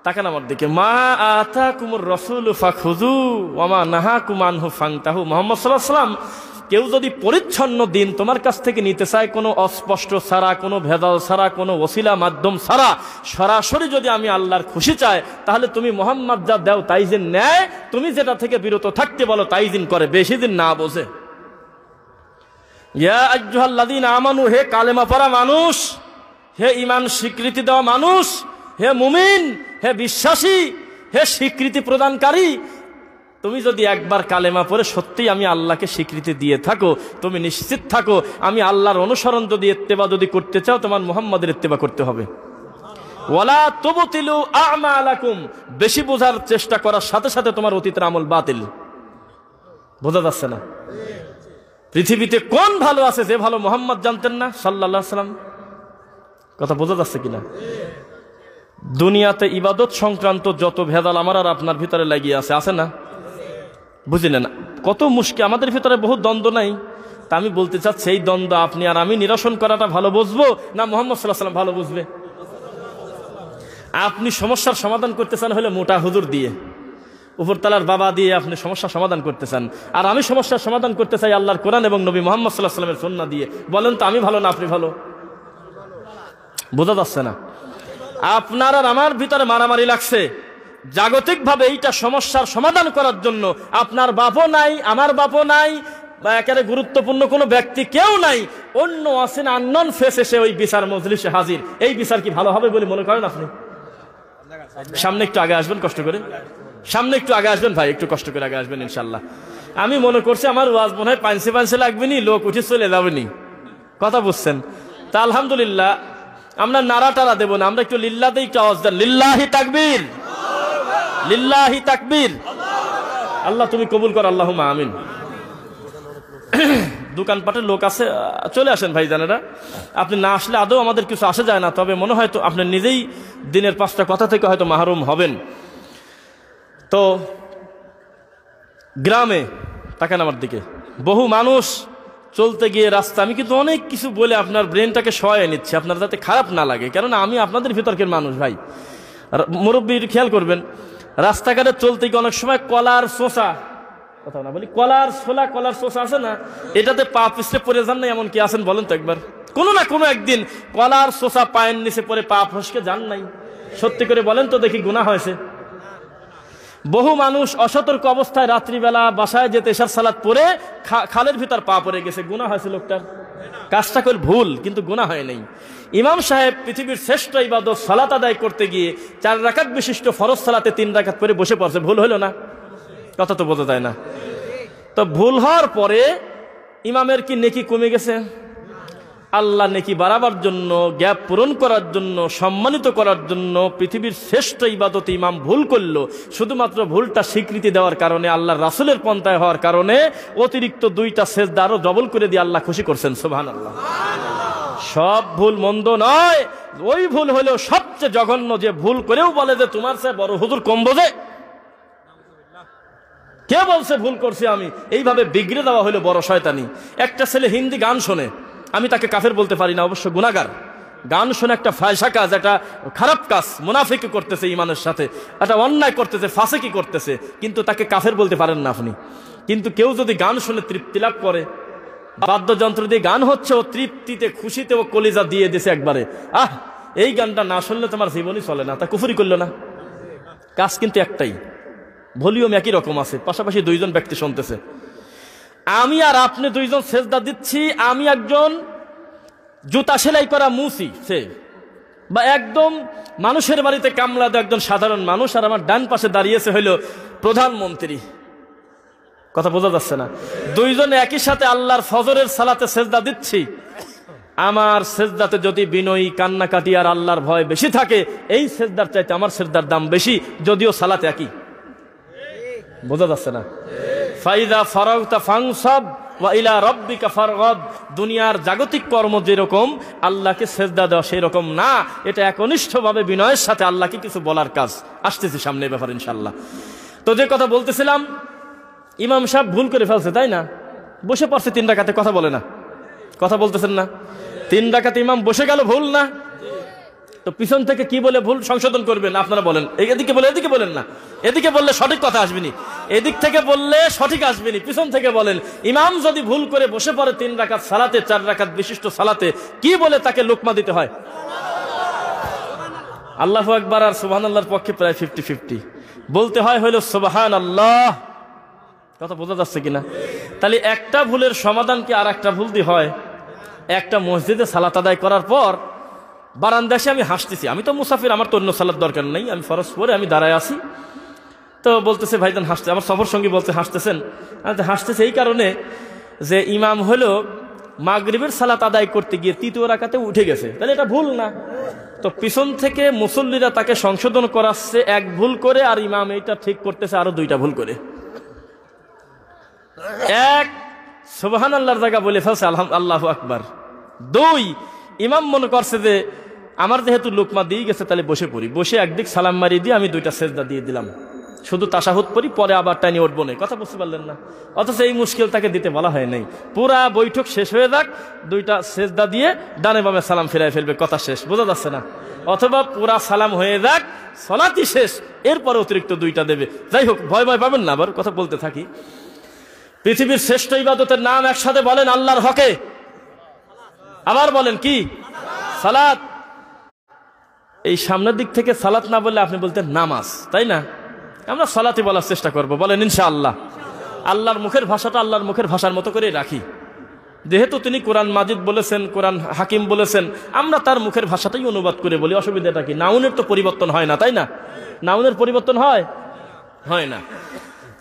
তাকান আমার দিকে, মা আতাকুমুর রাসূলু ফাখুযু ওয়া মা নাহাকুম আনহু ফান্তাহু। মুহাম্মদ সাল্লাল্লাহু আলাইহি ওয়াসাল্লাম, কেউ যদি পরিচ্ছন্ন দিন তোমার কাছ থেকে নিতে চায়, কোনো অস্পষ্ট ছাড়া, কোনো ভেদাল ছাড়া, কোনো ওসিলা মাধ্যম ছাড়া, সরাসরি যদি আমি আল্লাহর খুশি চাই, তাহলে তুমি মুহাম্মদ যা দাও তাই দিন নেয়, তুমি যেটা থেকে বিরত থাকতে বলো তাই দিন করে, বেশি দিন না বোঝে। ইয়া আইয়ুহাল্লাযীনা আমানু, হে কালেমা পড়া মানুষ, হে ঈমান স্বীকৃতি দেওয়া মানুষ, হে মুমিন, হে বিশ্বাসী, হে স্বীকৃতি প্রদানকারী, তুমি যদি একবার কালেমা পড়ে সত্যিই আমি আল্লাহকে স্বীকৃতি দিয়ে থাকো, তুমি নিশ্চিত থাকো আমি আল্লাহর অনুসরণ যদি ইত্তেবা যদি করতে চাও, তোমার মুহাম্মাদের ইত্তেবা করতে হবে। ওয়ালা তুবতিলু আমালাকুম, বেশি বোঝার চেষ্টা করার সাথে সাথে তোমার অতীতের আমল বাতিল। বোঝা যাচ্ছে না? পৃথিবীতে কোন ভালো আছে যে ভালো মুহাম্মদ জানতেন না সাল্লাল্লাহু আলাইহি ওয়াসাল্লাম? কথা বোঝা যাচ্ছে কিনা? দুনিয়াতে ইবাদত সংক্রান্ত যত ভেদাল আমার আর আপনার ভিতরে লাগিয়ে আছে না? বুঝলেন না? কত মুশকিল, আমাদের ভিতরে বহুত দ্বন্দ্ব নাই। তা আমি বলতে চাচ্ছি, এই দ্বন্দ্ব আপনি আর আমি নিরসন করাটা ভালো বুঝবো না মুহাম্মদ সাল্লাল্লাহু আলাইহি ওয়াসাল্লাম ভালো বুঝবে? আপনি সমস্যার সমাধান করতে চান হলে মোটা হুজুর দিয়ে, উপরতলার বাবা দিয়ে আপনি সমস্যার সমাধান করতে চান, আর আমি সমস্যার সমাধান করতে চাই আল্লাহর কোরআন এবং নবী মুহাম্মদ সাল্লাল্লাহু আলাইহি ওয়াসাল্লামের সুন্নাহ দিয়ে। বলেন তো আমি ভালো না আপনি ভালো? বোঝা যাচ্ছে না? আপনার আর আমার ভিতরে মারামারি লাগছে জাগতিকভাবে, এইটা সমস্যার সমাধান করার জন্য আপনার বাপও নাই, আমার বাপও নাই, বা একেবারে গুরুত্বপূর্ণ কোনো ব্যক্তি কেউ নাই, অন্য আছেন আননোন ফেস এসে ওই বিচার মজলিসে হাজির। এই বিচার কি ভালো হবে বলে মনে করেন আপনি? সামনে একটু আগে আসবেন কষ্ট করে, সামনে একটু আগে আসবেন ভাই, একটু কষ্ট করে আগে আসবেন ইনশাল্লাহ। আমি মনে করছি আমার ওয়াজ মনে হয় পাঁচে লাগবে নি, লোক উঠে চলে যাবে নি। কথা বুঝছেন? তা আলহামদুলিল্লাহ আমরা নারা টারা দেবো না, আমরা একটু লিল্লাহ একটু আওয়াজ দেন, লিল্লাহি তাকবীর, লিল্লাহি তাকবীর। আল্লাহ তুমি কবুল কর, আল্লাহুম্মা আমিন। দোকানপাটের লোক আছে, চলে আসেন ভাই জানেরা। আপনি না আসলে আদৌ আমাদের কিছু আসে যায় না, তবে মনে হয় তো আপনি নিজেই দিনের 5টা কথা থেকে হয়তো মাহরুম হবেন। তো গ্রামে তাকান আমার দিকে, বহু মানুষ চলতে গিয়ে রাস্তা, আমি কিন্তু অনেক কিছু বলে আপনার ব্রেনটাকে সহায় নিচ্ছি, আপনার যাতে খারাপ না লাগে, কেননা আমি আপনাদের ভিতরকের মানুষ ভাই। মুরব্বীর খেয়াল করবেন, রাস্তাঘাটে চলতে গিয়ে অনেক সময় কলার শোষা, কথা না বলি, কলার ছোলা, কলার শোষা আছে না, এটাতে পা পিছলে পড়ে যান না এমন কি আছেন বলেন তো একবার? কোনো না কোনো একদিন কলার শোষা পায়ের নিচে পড়ে পা ফসকে যান নাই? সত্যি করে বলেন তো দেখি, গুনাহ হয়েছে? বহু মানুষ অসতর্ক অবস্থায় রাত্রিবেলা বাসায় যেতে এশার সালাত পড়ে খালের ভিতর পা পড়ে গেছে, গুনাহ হয়েছে লোকটার? কাজটা করে ভুল, কিন্তু গুনাহ হয় নাই। ইমাম সাহেব পৃথিবীর শ্রেষ্ঠ ইবাদত সালাত আদায় করতে গিয়ে 4 রাকাত বিশিষ্ট ফরজ সালাতে 3 রাকাত পরে বসে পড়ছে, ভুল হলো না? কথা তো বোঝা যায় না। তো ভুল হওয়ার পরে ইমামের কি নেকি কমে গেছে? আল্লাহ নেকি বাড়াবার জন্য, গ্যাপ পূরণ করার জন্য, সম্মানিত করার জন্য পৃথিবীর শ্রেষ্ঠ ইবাদতে ইমাম ভুল করলো, শুধুমাত্র ভুলটা স্বীকৃতি দেওয়ার কারণে, আল্লাহর রাসূলের পন্থায় হওয়ার কারণে অতিরিক্ত 2টা সেজদা আরো ডবল করে দিয়ে আল্লাহ খুশি করছেন। সুবহানাল্লাহ। সব ভুল মন্দ নয়, ওই ভুল হলো সবচেয়ে জঘন্য, যে ভুল করেও বলে যে তোমার চেয়ে বড় হুজুর কম বোঝে। কে বলছে ভুল করছি আমি? এইভাবে বিগড়ে দেওয়া হলো বড় শয়তানি। একটা ছেলে হিন্দি গান শোনে, আমি তাকে কাফের বলতে পারি না, অবশ্য গুনাহগার। গান শোনে একটা ফায়সা কাজ, একটা খারাপ কাজ, মুনাফিকি করতেছে ইমানের সাথে, একটা অন্যায় করতেছে, ফাসিকি করতেছে, কিন্তু তাকে কাফের বলতে পারেন না আপনি। কিন্তু কেউ যদি গান শুনে তৃপ্তি লাভ করে, বাদ্যযন্ত্র দিয়ে গান হচ্ছে, ও তৃপ্তিতে খুশিতে ও কলিজা দিয়ে দিছে একবারে, এই গানটা না শুনলে তোমার জীবনই চলে না, তা কুফরি করলো না? কাজ কিন্তু একটাই, ভলিউম একই রকম আছে, পাশাপাশি 2জন ব্যক্তি শুনতেছে। আমি আর আপনি 2জন সেজদা দিচ্ছি, আমি একজন জুতা সেলাই করা মুসি সে, বা একদম মানুষের বাড়িতে কামলা দেয় একজন সাধারণ মানুষ, আর আমার ডান পাশে দাঁড়িয়েছে হইল প্রধানমন্ত্রী। কথা বোঝা যাচ্ছে না? 2জন একই সাথে আল্লাহর ফজরের সালাতে সেজদা দিচ্ছি। আমার সেজদাতে যদি বিনয়ী, কান্নাকাটি আর আল্লাহর ভয় বেশি থাকে, এই সেজদার চাইতে আমার সেজদার দাম বেশি, যদিও সালাত একই। বোঝা যাচ্ছে না? ফাইদা ফারাগতা ফানসাব ওয়া ইলা রাব্বিকা ফারগাব। দুনিয়ার জাগতিক কর্ম যেরকম, আল্লাহকে সেজদা দেওয়া সেই রকম না। এটা একনিষ্ঠভাবে বিনয়ের সাথে আল্লাহকে কিছু বলার কাজ। আসতেছি সামনে ব্যাপার ইনশাআল্লাহ। তো যে কথা বলতেছিলাম, ইমাম সাহেব ভুল করে ফেলছে, তাই না? বসে পড়ছে 3 রাকাতে, কথা বলে না, কথা বলতেছেন না? 3 রাকাতে ইমাম বসে গেল, ভুল না? তো পিছন থেকে কি বলে ভুল সংশোধন করবেন আপনারা বলেন? এদিকে বলে, এদিকে বলেন না। এদিকে বললে সঠিক কথা আসবেনি, এদিক থেকে বললে সঠিক আসবেনি, পিছন থেকে বলেন। ইমাম যদি ভুল করে বসে পড়ে 3 রাকাত সালাতে, 4 রাকাত বিশিষ্ট সালাতে, কি বলে তাকে লোকমা দিতে হয়? আল্লাহু আকবার আর সুবহানাল্লাহর পক্ষে প্রায় 50-50 বলতে হয় হলো সুবহানাল্লাহ। কথা বোঝা যাচ্ছে কিনা? তাহলে একটা ভুলের সমাধান কি আর একটা ভুল দিয়ে হয়? একটা মসজিদে সালাত আদায় করার পর বারান্দাসে আমি হাসতেছি, আমি তো মুসাফির, আমার তো অন্য সালাত দরকার নেই, আমি ফরজ পরে আমি দাঁড়ায় আছি। তো বলতেছে ভাইজান হাসতে, আমার সফর সঙ্গী বলতে হাসতেছেন। হাসতেছে এই কারণে যে ইমাম হলো মাগরিবের সালাত আদায় করতে গিয়ে 3য় রাকাতে উঠে গেছে, তাহলে এটা ভুল না? তো পিছন থেকে মুসল্লিরা তাকে সংশোধন করাচ্ছে 1 ভুল করে, আর ইমাম এইটা ঠিক করতেছে আরো 2টা ভুল করে। 1 সুবহানাল্লাহর জায়গা বলে ফেলছে আল্লাহু আকবার। 2 ইমাম মনে করছে যে আমার যেহেতু লোকমা দিয়ে গেছে, তাহলে বসে পড়ি, বসে একদিক সালাম মারি দিয়ে আমি 2টা সেজদা দিয়ে দিলাম, শুধু তাশাহুদ পড়ি, পরে আবার টানি উঠবো না। কথা বুঝতে পারলেন না? অথচ এই মুশকিল তাকে দিতে বলা হয় নাই। পুরা বৈঠক শেষ হয়ে যাক, 2টা সেজদা দিয়ে ডানে বামে সালাম ফিরাই ফেলবে, কথা শেষ। বোঝা যাচ্ছে না? অথবা পুরা সালাম হয়ে যাক, সালাতই শেষ, এরপরে অতিরিক্ত 2টা দেবে। যাই হোক, ভয় পাবেন না, আবার কথা বলতে থাকি। পৃথিবীর শ্রেষ্ঠ ইবাদতের নাম একসাথে বলেন আল্লাহর হকে, আবার বলেন কি? সালাত। এই সামনের দিক থেকে সালাত না বললে আপনি বলতেন নামাজ, তাই না? আমরা সালাতই বলার চেষ্টা করব, বলেন ইনশাআল্লাহ। আল্লাহর মুখের ভাষাটা আল্লাহর মুখের ভাষার মতো করে রাখি, যেহেতু তিনি কোরআন মাজিদ বলেছেন, কোরআন হাকিম বলেছেন, আমরা তার মুখের ভাষাটাই অনুবাদ করে বলি। অসুবিধাটা কি? নাউনের তো পরিবর্তন হয় না, তাই না? নাউনের পরিবর্তন হয় না।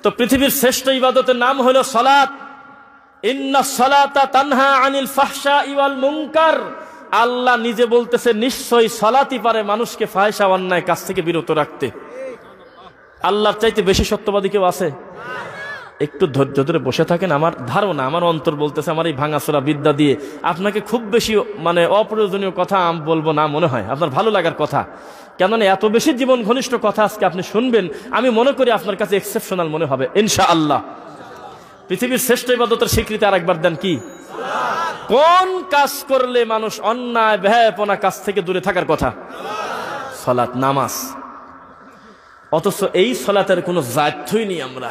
তো পৃথিবীর শ্রেষ্ঠ ইবাদতের নাম হলো সালাত। ইন্নাস সালাতা তানহা আনিল ফাহশাই ওয়াল মুনকার। আল্লাহ নিজে বলতেছে, নিশ্চয়ই সালাতই পারে মানুষকে ফাহিশা অন্যায় কাজ থেকে বিরত রাখতে। আল্লাহর চাইতে বেশি সত্যবাদী কেউ আছে? একটু ধৈর্য ধরে বসে থাকেন। আমার ধারণা, আমার অন্তর বলতেছে, আমার এই ভাঙাচোরা বিদ্যা দিয়ে আপনাকে খুব বেশি অপ্রয়োজনীয় কথা বলবো না মনে হয়, আপনার ভালো লাগার কথা। কেননা এত বেশি জীবন ঘনিষ্ঠ কথা আজকে আপনি শুনবেন, আমি মনে করি আপনার কাছে এক্সেপশনাল মনে হবে ইনশাআল্লাহ। পৃথিবীর শ্রেষ্ঠ ইবাদতের স্বীকৃতি আরেকবার দেন কি? কোন কাজ করলে মানুষ অন্যায় ব্যয়াপনা কাজ থেকে দূরে থাকার কথা? সালাত, নামাজ। অথচ এই সালাতের কোনো জায়গাই নেই। আমরা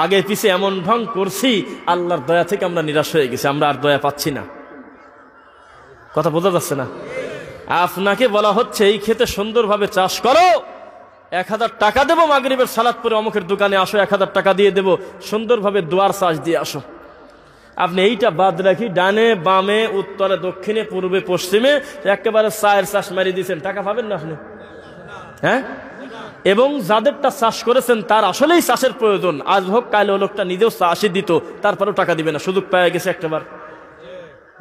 আগে পিছে এমন ঢং করছি, আল্লাহর দয়া থেকে আমরা নিরাশ হয়ে গেছি, আমরা আর দয়া পাচ্ছি না। কথা বোঝা যাচ্ছে না? আপনাকে বলা হচ্ছে এই ক্ষেতে সুন্দরভাবে চাষ করো, 1000 টাকা দেবো, মাগরিবের সালাত পরে অমুকের দোকানে আসো, 1000 টাকা দিয়ে দেবো, সুন্দরভাবে দুয়ার চাষ দিয়ে আসো। আপনি এইটা বাদ রাখি, ডানে বামে উত্তরে দক্ষিণে পূর্বে পশ্চিমে একেবারে চায়ের চাষ মারি দিয়েছেন, টাকা পাবেন না আপনি? হ্যাঁ, এবং যাদেরটা চাষ করেছেন তার আসলেই চাষের প্রয়োজন, আজ হোক কাল ও লোকটা নিজেও চাষই দিত, তারপরেও টাকা দিবে না, সুযোগ পেয়ে গেছে একটাবার,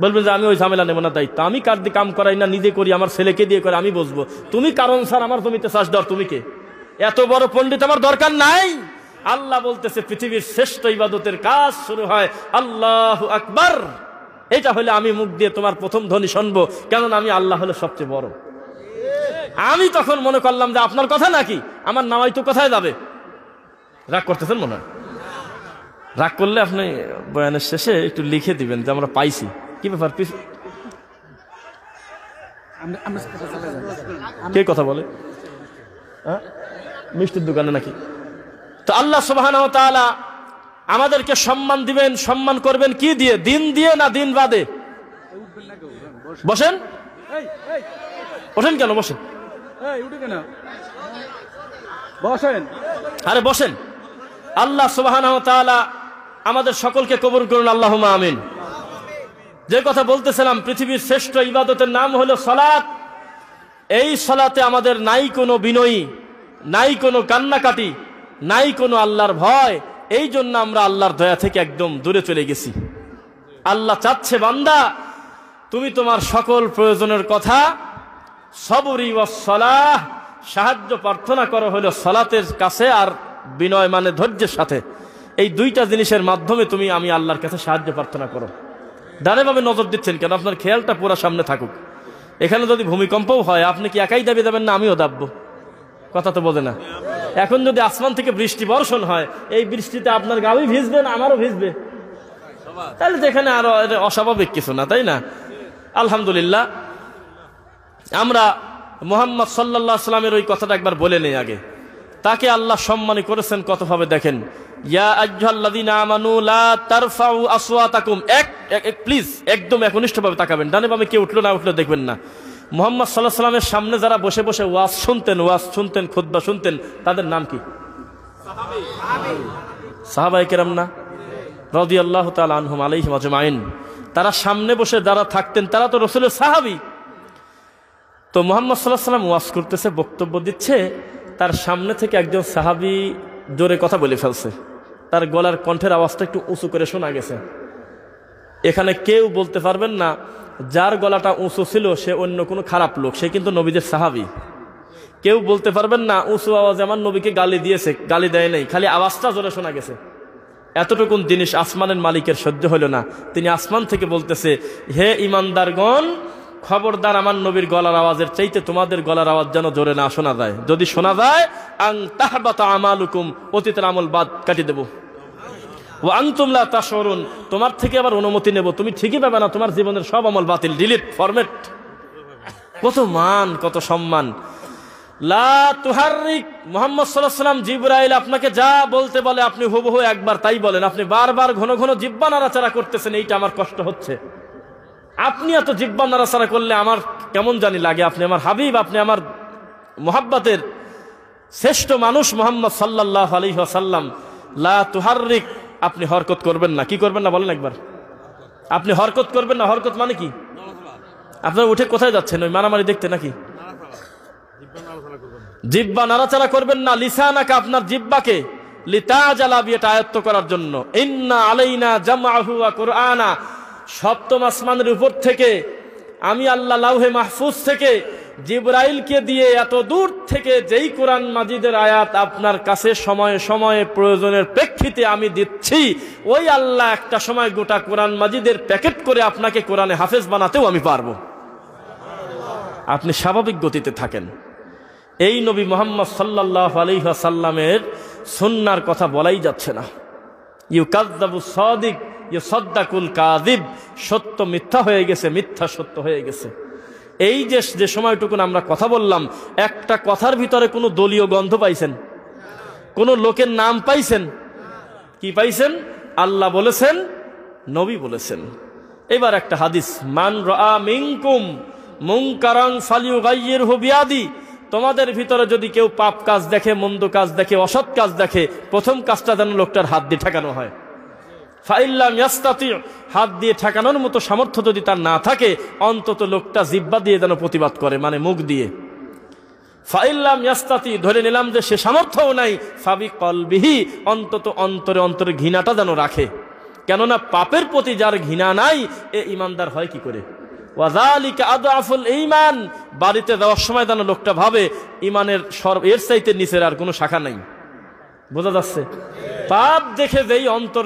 বলবেন যে আমি ওই ঝামেলা নেব না দায়িত্ব, আমি কার দিয়ে কাম করাই না, নিজে করি, আমার ছেলেকে দিয়ে করে, আমি বসবো। তুমি কারণ স্যার আমার জমিতে চাষ দেওয়ার তুমি কে? এত বড় পণ্ডিত আমার দরকার নাই। আল্লাহ বলতেছে পৃথিবীর শ্রেষ্ঠ ইবাদতের কাজ শুরু হয় আল্লাহু আকবার। এটা হলে আমি মুখ দিয়ে তোমার প্রথম ধ্বনি শুনবো, কেননা আমি আল্লাহ হলে সবচেয়ে বড়। আমি তখন মনে করলাম যে আপনার কথা নাকি, আমার নামাই তো কোথায় যাবে? রাগ করতেছেন মনে হয়? রাগ করলে আপনি বয়ানের শেষে একটু লিখে দিবেন যে আমরা পাইছি। কি ব্যাপার, কে কথা বলে? মিষ্টির দোকানে নাকি? তো আল্লাহ সুবহানাহু ওয়া তাআলা আমাদেরকে সম্মান দিবেন, সম্মান করবেন কি দিয়ে? দিন দিয়ে না দিন বাদে? বসেন, ওঠেন কেন? বসেন, আরে বসেন। আল্লাহ সুবহানাহু ওয়া তাআলা আমাদের সকলকে কবুল করুন, আল্লাহুম্মা আমিন। যে কথা বলতেছিলাম, পৃথিবীর শ্রেষ্ঠ ইবাদতের নাম হলো সালাত। এই সালাতে আমাদের নাই কোনো বিনয়ী, নাই কোনো কান্নাকাটি, নাই কোনো আল্লাহর ভয়। এই জন্য আমরা আল্লাহর দয়া থেকে একদম দূরে চলে গেছি। আল্লাহ চাচ্ছে বান্দা তুমি তোমার সকল প্রয়োজনের কথা সবরি ওয়াস সালাহ, সাহায্য প্রার্থনা করো হলো সালাতের কাছে আর বিনয় মানে ধৈর্যের সাথে। এই দুইটা জিনিসের মাধ্যমে তুমি আমি আল্লাহর কাছে সাহায্য প্রার্থনা করো। ডানে বামে নজর দিচ্ছেন কেন? আপনার খেয়ালটা পুরো সামনে থাকুক। এখানে যদি ভূমিকম্পও হয় আপনি কি একাই দাবি দেবেন না আমিও দাববো? কথা তো বোঝে না। এখন যদি আসমান থেকে বৃষ্টি বর্ষণ হয়, এই বৃষ্টিতে আপনার গাও ভিজবে না আমারও ভিজবে, তাহলে তো এখানে আরো অস্বাভাবিক কিছু না, তাই না? আলহামদুলিল্লাহ, আমরা মুহাম্মদ সাল্লাল্লাহু আলাইহি সাল্লামের ওই কথাটা একবার বলে নেই আগে। তাকে আল্লাহ সম্মানী করেছেন কতভাবে দেখেন। ইয়া আইয়ুহাল্লাযীনা আমানু লা তারফাউ আসওয়াতাকুম, প্লিজ একদম একনিষ্ঠভাবে তাকাবেন, ডানে বামে কে উঠলো না উঠলো দেখবেন না। মুহাম্মদ সাল্লাল্লাহু আলাইহি সাল্লামের সামনে যারা বসে বসে ওয়াজ শুনতেন, খুতবা শুনতেন, তাদের নাম কি? সাহাবায়ে কেরাম না? রাদিয়াল্লাহু তাআলা আনহুম আলাইহিম আজমাইন। তারা সামনে বসে যারা থাকতেন তারা তো রাসূলের সাহাবী। তো মুহাম্মদ সাল্লাল্লাহু আলাইহি সাল্লাম ওয়াজ করতেছে, বক্তব্য দিচ্ছে, তার সামনে থেকে একজন সাহাবী জোরে কথা বলে ফেলছে, তার গলার কণ্ঠের আওয়াজটা একটু উঁচু করে শোনা গেছে। এখানে কেউ বলতে পারবেন না যার গলাটা উঁচু ছিল সে অন্য কোনো খারাপ লোক, সে কিন্তু নবীদের সাহাবী। কেউ বলতে পারবেন না উঁচু আওয়াজে আমার নবীকে গালি দিয়েছে, গালি দেয় নাই, খালি আওয়াজটা জোরে শোনা গেছে। এতটুকুন জিনিস আসমানের মালিকের সহ্য হইল না। তিনি আসমান থেকে বলতেছে, হে ইমানদারগণ, খবরদার আমার নবীর গলার আওয়াজের চাইতে তোমাদের গলার আওয়াজ যেন জোরে না শোনা যায়। যদি শোনা যায় আং তাহবাতা আমালুকুম, অতীতের আমল বাদ কাটিয়ে দেব। ওয়া আনতুম লা তাশউরুন, তোমার থেকে আবার অনুমতি নেব, তুমি ঠিকই পাবে না, তোমার জীবনের সব আমল বাতিল, ডিলিট, ফরম্যাট। কত মান, কত সম্মান। লা তুহাররিক, মুহাম্মদ সাল্লাল্লাহু আলাইহি ওয়াসাল্লাম জিবরাইল আপনাকে যা বলতে বলে আপনি হুবহু একবার তাই বলেন। আপনি বারবার ঘন ঘন জিহ্বা নাড়াচাড়া করতেছেন, এইটা আমার কষ্ট হচ্ছে। আপনি এত জিহ্বা নাড়াচাড়া করলে আমার কেমন জানি লাগে। আপনি আমার হাবিব, আপনি আমার মুহাব্বতের শ্রেষ্ঠ মানুষ মুহাম্মদ সাল্লাল্লাহু আলাইহি ওয়াসাল্লাম। লা তুহাররিক, আপনি হরকত করবেন না। কি করবেন না বলেন একবার? আপনি হরকত করবেন না। হরকত মানে কি? আপনারা উঠে কোথায় যাচ্ছেন? ওই মারামারি দেখতে নাকি? জিহ্বা নাড়াচাড়া করবেন না। লিসানাকা, আপনার জিহ্বাকে, লিতাজালা, এটা আয়ত্ত করার জন্য। ইন্না আলাইনা জামআহু ওয়া কুরআনা, সপ্তম আসমানের উপর থেকে আমি আল্লাহ লাউহে মাহফুজ থেকে জিবরাইলকে দিয়ে এত দূর থেকে যেই কোরআন মাজিদের আয়াত আপনার কাছে সময়ে সময়ে প্রয়োজনের প্রেক্ষিতে আমি দিচ্ছি, ওই আল্লাহ একটা সময় গোটা কোরআন মাজিদের প্যাকেট করে আপনাকে কোরআনে হাফেজ বানাতেও আমি পারবো। আপনি স্বাভাবিক গতিতে থাকেন। এই নবী মুহাম্মদ সাল্লাল্লাহু আলাইহি ওয়াসাল্লামের সুন্নাহর কথা বলাই যাচ্ছে না। ইউকাযযাবু সাদিক ইউসাদ্দাকুল কাযিব, সত্য মিথ্যা হয়ে গেছে, মিথ্যা সত্য হয়ে গেছে। এই যে সময়টুকুন আমরা কথা বললাম, একটা কথার ভিতরে কোনো দলীয় গন্ধ পাইছেন? কোনো লোকের নাম পাইছেন? কি পাইছেন? আল্লাহ বলেছেন, নবী বলেছেন। এবার একটা হাদিস, মান রাআ মিনকুম মুনকারান ফালিয়ুগাইয়িরহু বিয়াদি, তোমাদের ভিতরে যদি কেউ পাপ কাজ দেখে, মন্দ কাজ দেখে, অসৎ কাজ দেখে, প্রথম কাজটা যেন লোকটার হাত দিয়ে ঠেকানো হয়। ফাইল্লাম ইয়াস্তাতি, হাত দিয়ে ঠেকানোর মতো সামর্থ্য যদি তার না থাকে, অন্তত লোকটা জিহ্বা দিয়ে যেন প্রতিবাদ করে, মানে মুখ দিয়ে। ফাইল্লাম ইয়াস্তাতি, ধরে নিলাম যে সে সামর্থ্যও নাই, ফাবি কলবিহি, অন্তত অন্তরে অন্তরে ঘৃণাটা যেন রাখে। কেননা পাপের প্রতি যার ঘৃণা নাই এ ইমানদার হয় কি করে? ওয়াযালিকা আদআফুল ঈমান, বাড়িতে যাওয়ার সময় যেন লোকটা ভাবে ইমানের এর চাইতে নিচের আর কোনো শাখা নাই। বোঝা যাচ্ছে? পাপ দেখে যেই অন্তর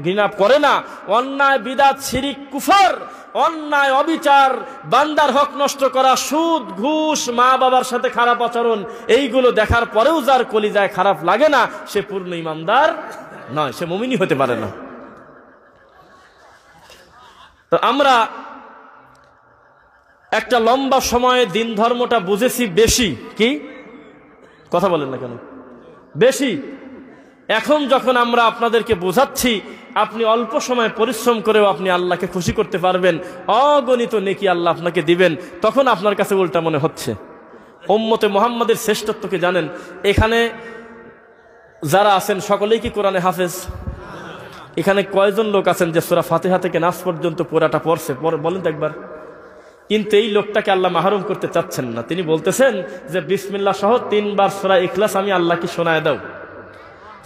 ঘৃণা করে না, অন্যায়, বিদআত, শিরিক, কুফর, অন্যায়, অবিচার, বান্দার হক নষ্ট করা, সুদ, ঘুষ, মা বাবার সাথে খারাপ আচরণ, এইগুলো দেখার পরেও যার কলিজায় খারাপ লাগে না, সে পূর্ণ ইমানদার নয়, সে মুমিনই হতে পারে না। তো আমরা একটা লম্বা সময়ে দিন ধর্মটা বুঝেছি বেশি। কি কথা বলেন না কেন? বেশি। এখন যখন আমরা আপনাদেরকে বোঝাচ্ছি আপনি অল্প সময় পরিশ্রম করেও আপনি আল্লাহকে খুশি করতে পারবেন, অগণিত নেকি আল্লাহ আপনাকে দিবেন, তখন আপনার কাছে উল্টা মনে হচ্ছে। উম্মতে মুহাম্মাদের শ্রেষ্ঠত্বকে জানেন। এখানে যারা আছেন সকলেই কি কোরআনে হাফেজ? এখানে কয়জন লোক আছেন যে সূরা ফাতিহা থেকে নাস পর্যন্ত পুরাটা পড়ছে? বলেন তো একবার। কিন্তু এই লোকটাকে আল্লাহ মাহরুম করতে চাচ্ছেন না। তিনি বলতেছেন যে বিসমিল্লাহ সহ 3 বার সূরা ইখলাস আমি আল্লাহকে শোনায় দাও।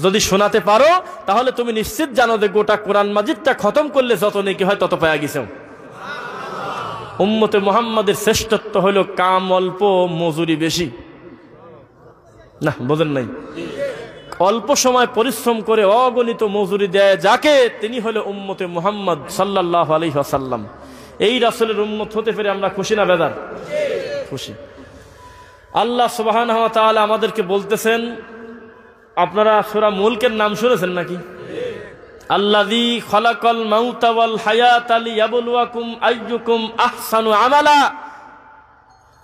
যদি শোনাতে পারো তাহলে তুমি নিশ্চিত জানো যে গোটা কোরআন মাজিদটা খতম করলে যত নেকি হয় তত পাওয়া গেছে। উম্মতে মুহাম্মাদের শ্রেষ্ঠত্ব হলো কাম অল্প, মজুরি বেশি। না, বোঝেন নাই? অল্প সময় পরিশ্রম করে অগণিত মজুরি দেয় যাকে, তিনি হলো উম্মতে মুহাম্মদ সাল্লাল্লাহু আলাইহি ওয়াসাল্লাম। এই রাসূলের উম্মত হতে পেরে আমরা খুশি না বেজার? খুশি। আল্লাহ সুবহানাহু ওয়া তাআলা আমাদেরকে বলতেছেন, আপনারা সূরা মুলকের নাম শুনেছেন নাকি? আল্লাযী খালাকাল মাউতা ওয়াল হায়াতা লিয়াবলুয়াকুম আইয়ুকুম আহসানু আমালা।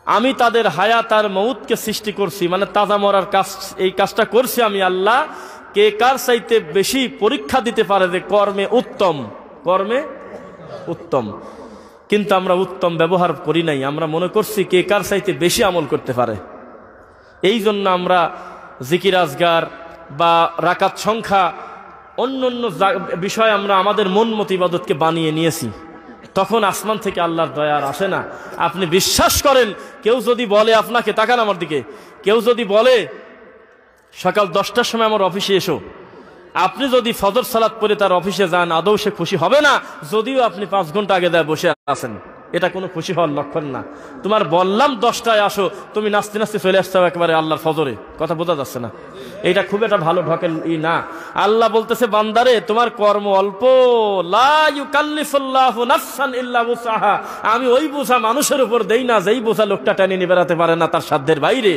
আমি তাদের হায়াত আর মউতকে সৃষ্টি করছি, মানে তাজা মরার কাজ, এই কাজটা করছি আমি আল্লাহ, কে কার চাইতে বেশি পরীক্ষা দিতে পারে যে কর্মে উত্তম, কর্মে উত্তম। কিন্তু আমরা উত্তম ব্যবহার করি নাই, আমরা মনে করছি কে কার চাইতে বেশি আমল করতে পারে। এই জন্য আমরা জিকির আজগার বা রাকাত সংখ্যা অন্য অন্য বিষয় আমরা আমাদের মন মতো ইবাদতকে বানিয়ে নিয়েছি। তখন আসমান থেকে আল্লাহর দয়া আর আসে না। আপনি বিশ্বাস করেন, কেউ যদি বলে আপনাকে, তাকান আমার দিকে, কেউ যদি বলে সকাল 10টার সময় আমার অফিসে এসো, আপনি যদি ফজর সালাত পড়ে তার অফিসে যান, আদৌ সে খুশি হবে না, যদিও আপনি 5 ঘন্টা আগে দেয় বসে আছেন। এটা কোনো খুশি হওয়ার লক্ষণ না। তোমার বললাম 10টায় আসো, তুমি নাচতে নাচতে চলে আসছো একেবারে আল্লাহর ফজরে। কথা বোঝা যাচ্ছে না? এইটা খুব একটা ভালো ঢকেল না। আল্লাহ বলতেছে, বান্দারে তোমার কর্ম অল্প, লা ইউকাল্লিফুল্লাহু নাফসান ইল্লা উসআহা। আমি ওই বোঝা মানুষের উপর দেই না যেই বোঝা লোকটা টেনে নিয়ে বেড়াতে পারে না তার সাধ্যের বাইরে।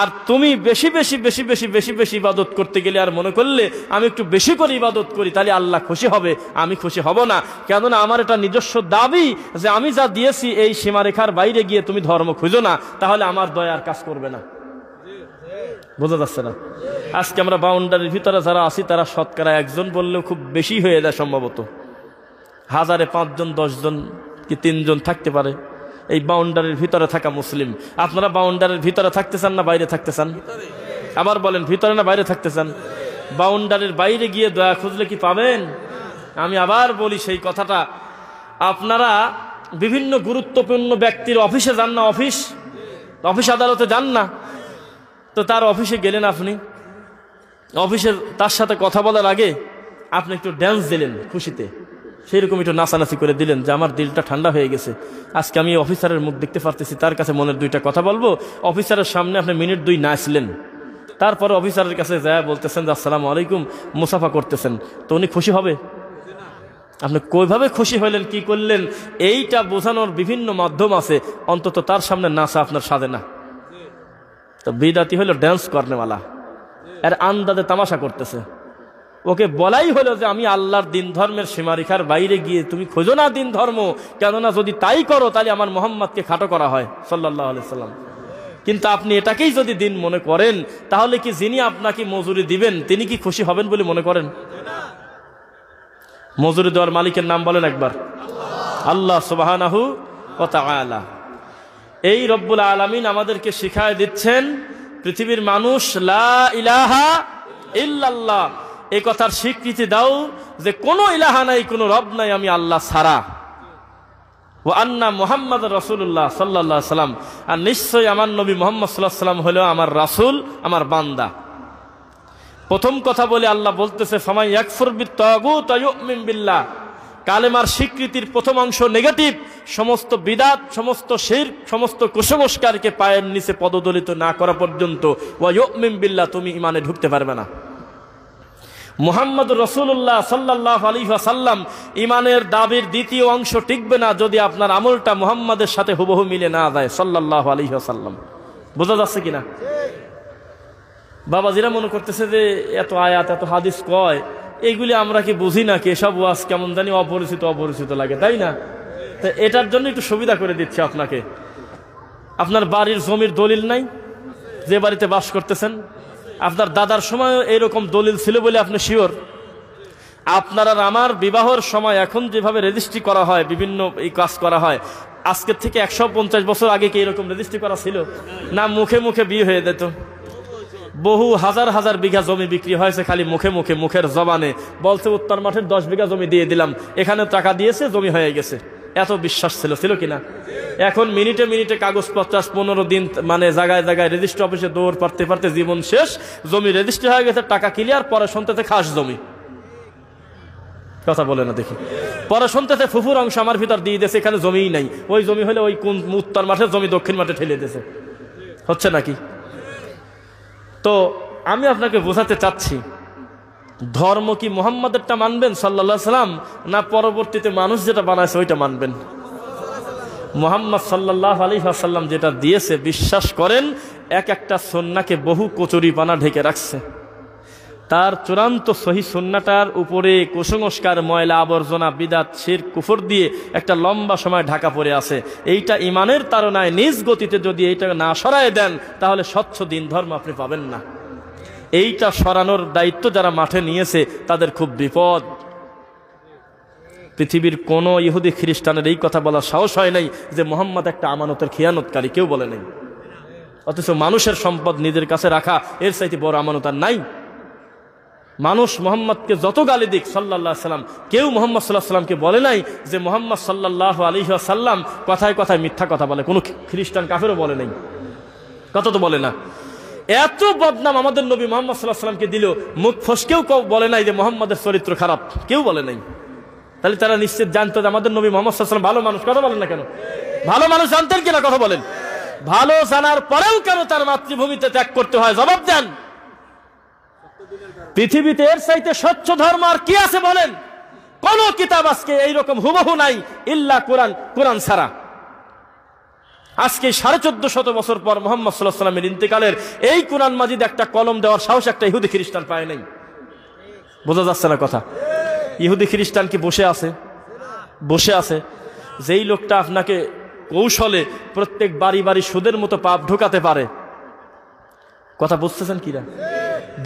আর তুমি বেশি বেশি বেশি বেশি বেশি বেশি ইবাদত করতে গেলে আর মনে করলে আমি একটু বেশি করে ইবাদত করি তাহলে আল্লাহ খুশি হবে, আমি খুশি হব না। কেননা আমার এটা নিজস্ব দাবি যে আমি যা দিয়েছি এই সীমারেখার বাইরে গিয়ে তুমি ধর্ম খুঁজো না, তাহলে আমার দয়া আর কাজ করবে না। বোঝা যাচ্ছে না? আজকে আমরা বাউন্ডারির ভিতরে যারা আছি তারা শতকরা 1 জন বললেও খুব বেশি হয়ে যায়, সম্ভবত 1000-এ 5 জন 10 জন কি 3 জন থাকতে পারে এই বাউন্ডারির ভিতরে থাকা মুসলিম। আপনারা বাউন্ডারির ভিতরে থাকতে চান না বাইরে থাকতে চান? আবার বলেন, ভিতরে না বাইরে থাকতে চান? বাউন্ডারির বাইরে গিয়ে দয়া খুঁজলে কি পাবেন? আমি আবার বলি সেই কথাটা, আপনারা বিভিন্ন গুরুত্বপূর্ণ ব্যক্তির অফিসে যান না, অফিস আদালতে যান না, তো তার অফিসে গেলেন, আপনি অফিসের তার সাথে কথা বলার আগে আপনি একটু ড্যান্স দিলেন খুশিতে, সেইরকম একটু নাচানাচি করে দিলেন যে আমার দিলটা ঠান্ডা হয়ে গেছে, আজকে আমি অফিসারের মুখ দেখতে পারতেছি, তার কাছে মনের 2টা কথা বলবো। অফিসারের সামনে আপনি মিনিট 2 নাচলেন, তারপরে অফিসারের কাছে যায় বলতেছেন যে আসসালামু আলাইকুম, মুসাফা করতেছেন, তো উনি খুশি হবে? আপনি কইভাবে খুশি হইলেন, কি করলেন, এইটা বোঝানোর বিভিন্ন মাধ্যম আছে, অন্তত তার সামনে নাচা আপনার সাধে না। তো বিদাতি হলো ড্যান্স করনেওয়ালা, এর আন্দাজে তামাশা করতেছে। ওকে বলাই হলো যে আমি আল্লাহর দিন ধর্মের সীমারেখার বাইরে গিয়ে তুমি খোঁজো না দিন ধর্ম, কেননা যদি তাই করো তাহলে আমার মুহাম্মদকে খাটো করা হয় সাল্লাল্লাহু আলাইহি সাল্লাম। কিন্তু আপনি এটাকেই যদি দিন মনে করেন, তাহলে কি যিনি আপনাকে মজুরি দিবেন তিনি কি খুশি হবেন বলে মনে করেন? মজুরি দেওয়ার মালিকের নাম বলেন একবার, আল্লাহ সুবহানাহু ওয়া তাআলা। এই রব্বুল আলামিন আমাদেরকে শিখায় দিচ্ছেন, পৃথিবীর মানুষ লা ইলাহা ইল্লাল্লাহ এই কথার স্বীকৃতি দাও যে কোনো ইলাহা নাই, কোনো রব নাই আমি আল্লাহ ছাড়া। ওয়া আন্না মুহাম্মদ রাসূলুল্লাহ সাল্লাল্লাহু আলাইহি সাল্লাম, আর নিশ্চয়ই আমার নবী মুহাম্মদ সাল্লাল্লাহু আলাইহি সাল্লাম হলো আমার রাসূল, আমার বান্দা। প্রথম কথা বলে আল্লাহ বলতেছে ফামান ইয়াকফুর বিত-তাগুত ওয়া ইউমিন বিল্লাহ। কালেমার স্বীকৃতির প্রথম অংশ নেগেটিভ, সমস্ত বিদাত, সমস্ত শিরক, সমস্ত কুসংস্কারকে পায়ের নিচে পদদলিত না করা পর্যন্ত ওয়া ইউমিন বিল্লাহ তুমি ঈমানে ঢুকতে পারবে না। মুহাম্মদুর রাসূলুল্লাহ সাল্লাল্লাহু আলাইহি ওয়াসাল্লাম ঈমানের দাবির দ্বিতীয় অংশ টিকবে না যদি আপনার আমলটা মুহাম্মাদের সাথে হুবহু মিলে না যায় সাল্লাল্লাহু আলাইহি ওয়াসাল্লাম। বোঝা যাচ্ছে কিনা? বাবাজিরা মনে করতেছে যে এত আয়াত এত হাদিস কয়, এইগুলি আমরা কি বুঝি না, কি এসব ওয়াজ কেমন জানি অপরিচিত অপরিচিত লাগে, তাই না? তো এটার জন্য একটু সুবিধা করে দিচ্ছি আপনাকে। আপনার বাড়ির জমির দলিল নাই, যে বাড়িতে বাস করতেছেন, আপনার দাদার সময় এইরকম দলিল ছিল বলে আপনি শিওর? আপনার আর আমার বিবাহর সময় এখন যেভাবে রেজিস্ট্রি করা হয়, বিভিন্ন এই কাজ করা হয়, আজকের থেকে 150 বছর আগে কি এরকম রেজিস্ট্রি করা ছিল? না মুখে মুখে বিয়ে হয়ে যেত। বহু হাজার হাজার বিঘা জমি বিক্রি হয়েছে খালি মুখে মুখে, মুখের জবানে বলছে উত্তর মাঠের 10 বিঘা জমি দিয়ে দিলাম, এখানে টাকা দিয়েছে, জমি হয়ে গেছে। এত বিশ্বাস ছিল কিনা? এখন মিনিটে মিনিটে কাগজপত্র 15 দিন মানে জায়গায় জায়গায় রেজিস্ট্রি অফিসে দৌড় পারতে পারতে জীবন শেষ, জমি রেজিস্ট্রি হয়ে গেছে, টাকা ক্লিয়ার, পরে শুনতেছে খাস জমি। কথা বলে না দেখি, পরে শুনতেছে ফুফুর অংশ আমার ভিতর দিয়ে দিয়েছে, এখানে জমিই নাই, ওই জমি হলে ওই কোন উত্তর মাঠের জমি দক্ষিণ মাঠে ঠেলে দিয়েছে। হচ্ছে নাকি? তো আমি আপনাকে বোঝাতে চাচ্ছি, ধর্ম কি মুহাম্মাদেরটা মানবেন সাল্লাল্লাহু আলাইহি সাল্লাম, না পরবর্তীতে মানুষ যেটা বানাইছে ওইটা মানবেন? মুহাম্মদ সাল্লাল্লাহু আলাইহি ওয়াসাল্লাম যেটা দিয়েছে, বিশ্বাস করেন এক একটা সুন্নাহকে বহু কচুরিপানা ঢেকে রাখছে। তার চূড়ান্ত সহি সুন্নাহটার উপরে কুসংস্কার, ময়লা আবর্জনা, বিদাত, শিরক, কুফর দিয়ে একটা লম্বা সময় ঢাকা পড়ে আছে। এইটা ইমানের তাড়নায় নিজ গতিতে যদি এইটা না সরায় দেন, তাহলে স্বচ্ছ দিন ধর্ম আপনি পাবেন না। এইটা সরানোর দায়িত্ব যারা মাঠে নিয়েছে তাদের খুব বিপদ। পৃথিবীর কোন ইহুদি খ্রিস্টানের এই কথা বলার সাহস হয় নাই যে মুহাম্মদ একটা আমানতের খিয়ানতকারী, কেউ বলে নাই। অথচ মানুষের সম্পদ নিজের কাছে রাখা এর চাইতে বড় আমানত আর নাই। মানুষ মুহাম্মদকে যত গালি দিক সাল্লাল্লাহু আলাইহি সাল্লাম, কেউ মুহাম্মদ সাল্লাল্লাহু আলাইহি সাল্লামকে বলে নাই যে মুহাম্মদ সাল্লাল্লাহু আলাইহি ওয়াসাল্লাম কথায় কথায় মিথ্যা কথা বলে। কোনো খ্রিস্টান কাফেরও বলে নাই, কথা তো বলে না। এত বদনাম আমাদের নবী মুহাম্মদ সাল্লাল্লাহু আলাইহি সাল্লামকে দিল, মুখ ফসকেও কেউ বলে নাই যে মুহাম্মদের চরিত্র খারাপ, কেউ বলে নাই। তাহলে তারা নিশ্চিত জানতো যে আমাদের নবী মুহাম্মদ সাল্লাল্লাহু আলাইহি সাল্লাম ভালো মানুষ। কথা বলেন না কেন? ভালো মানুষ জানতেন কিনা? কথা বলেন। ভালো জানার পরেও কেন তার মাতৃভূমিতে ত্যাগ করতে হয়? জবাব দেন। পৃথিবীতে এর চাইতে স্বচ্ছ ধর্ম আর কি আছে বলেন? কোন কিতাব আজকে এইরকম হুবহু নাই ইল্লা কোরআন, কোরআন ছাড়া। আজকে 1450 বছর পর মুহাম্মদ সাল্লাল্লাহু আলাইহি সাল্লামের ইন্তেকালের এই কোরআন মাজিদ একটা কলম দেওয়ার সাহস একটা ইহুদি খ্রিস্টান পায় নাই। বোঝা যাচ্ছে না কথা? ইহুদি খ্রিস্টান কি বসে আছে? বসে আছে। যেই লোকটা আপনাকে কৌশলে প্রত্যেক বাড়ি বাড়ি সুদের মতো পাপ ঢোকাতে পারে, কথা বুঝতেছেন কিনা?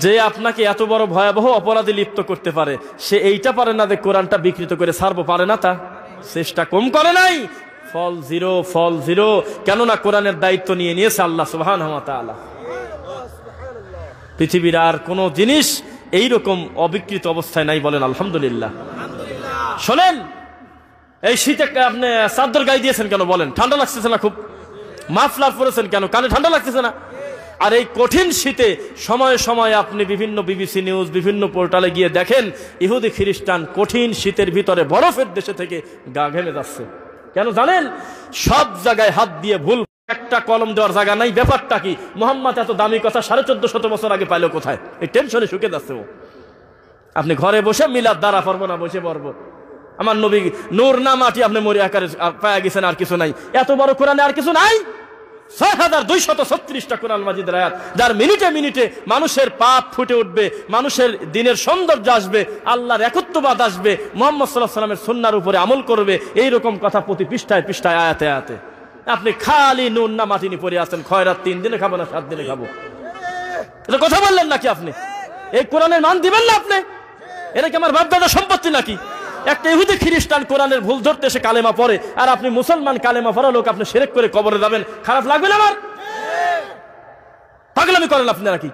যে আপনাকে এত বড় ভয়াবহ অপরাধে লিপ্ত করতে পারে, সে এইটা পারে না যে কোরআনটা বিকৃত করে ছাড়বো, পারে না? তা চেষ্টা কম করে নাই? ফল জিরো, ফল জিরো। কেননা কোরআনের দায়িত্ব নিয়ে নিয়েছে আল্লাহ সুবহানাহু ওয়া তাআলা। পৃথিবীর আর কোন জিনিস এইরকম অবিকৃত অবস্থায় নাই, বলেন আলহামদুলিল্লাহ। শোনেন, এই শীতে আপনি চাদর গায়ে দিয়েছেন কেন বলেন? ঠান্ডা লাগতেছে না? খুব মাফলার পরেছেন কেন? কানে ঠান্ডা লাগতেছে না? আর এই কঠিন শীতে সময়ে সময়ে আপনি বিভিন্ন বিবিসি নিউজ, বিভিন্ন পোর্টালে গিয়ে দেখেন ইহুদি খ্রিস্টান কঠিন শীতের ভিতরে বরফের দেশে থেকে গা ঘেমে যাচ্ছে। কেন জানেন? সব জায়গায় হাত দিয়ে ভুল, একটা কলম দেওয়ার জায়গা নাই। ব্যাপারটা কি? মুহাম্মদ এত দামি কথা 1450 বছর আগে পাইলো কোথায়? এই টেনশনে শুকে যাচ্ছে ও। আপনি ঘরে বসে মিলাদ দ্বারা পারবো না, বসে পড়বো। আমার নবী নূর না মাটি, আপনি মরি আকারে পায়া গেছেন, আর কিছু নাই। এত বড় কোরআনে আর কিছু নাই? 6236টা কোরআন মাজিদের আয়াত, যার মিনিটে মিনিটে মানুষের পাপ ফুটে উঠবে, মানুষের দিনের সৌন্দর্য আসবে, আল্লাহর একত্ববাদ আসবে, মুহাম্মদ সাল্লাল্লাহু আলাইহি সাল্লামের সুন্নাহর উপরে আমল করবে, এইরকম কথা প্রতি পৃষ্ঠায় পৃষ্ঠায় আয়াতে আয়াতে। আপনি খালি নুন না মাটি নিয়ে পড়ে আছেন, খয়রাত 3 দিনে খাবো না 7 দিনে খাবো। এটা কথা বললেন নাকি আপনি? এই কোরআনের মান দিবেন না আপনি? এটা কি আমার বাপ দাদা সম্পত্তি নাকি? একটা ইহুদি খ্রিস্টান কোরআনের ভুল ধরতে এসে কালেমা পড়ে, আর আপনি মুসলমান কালেমা পড়া লোক আপনি শিরক করে কবরে যাবেন, খারাপ লাগবে না আমার? পাগলামি করেন আপনি নাকি?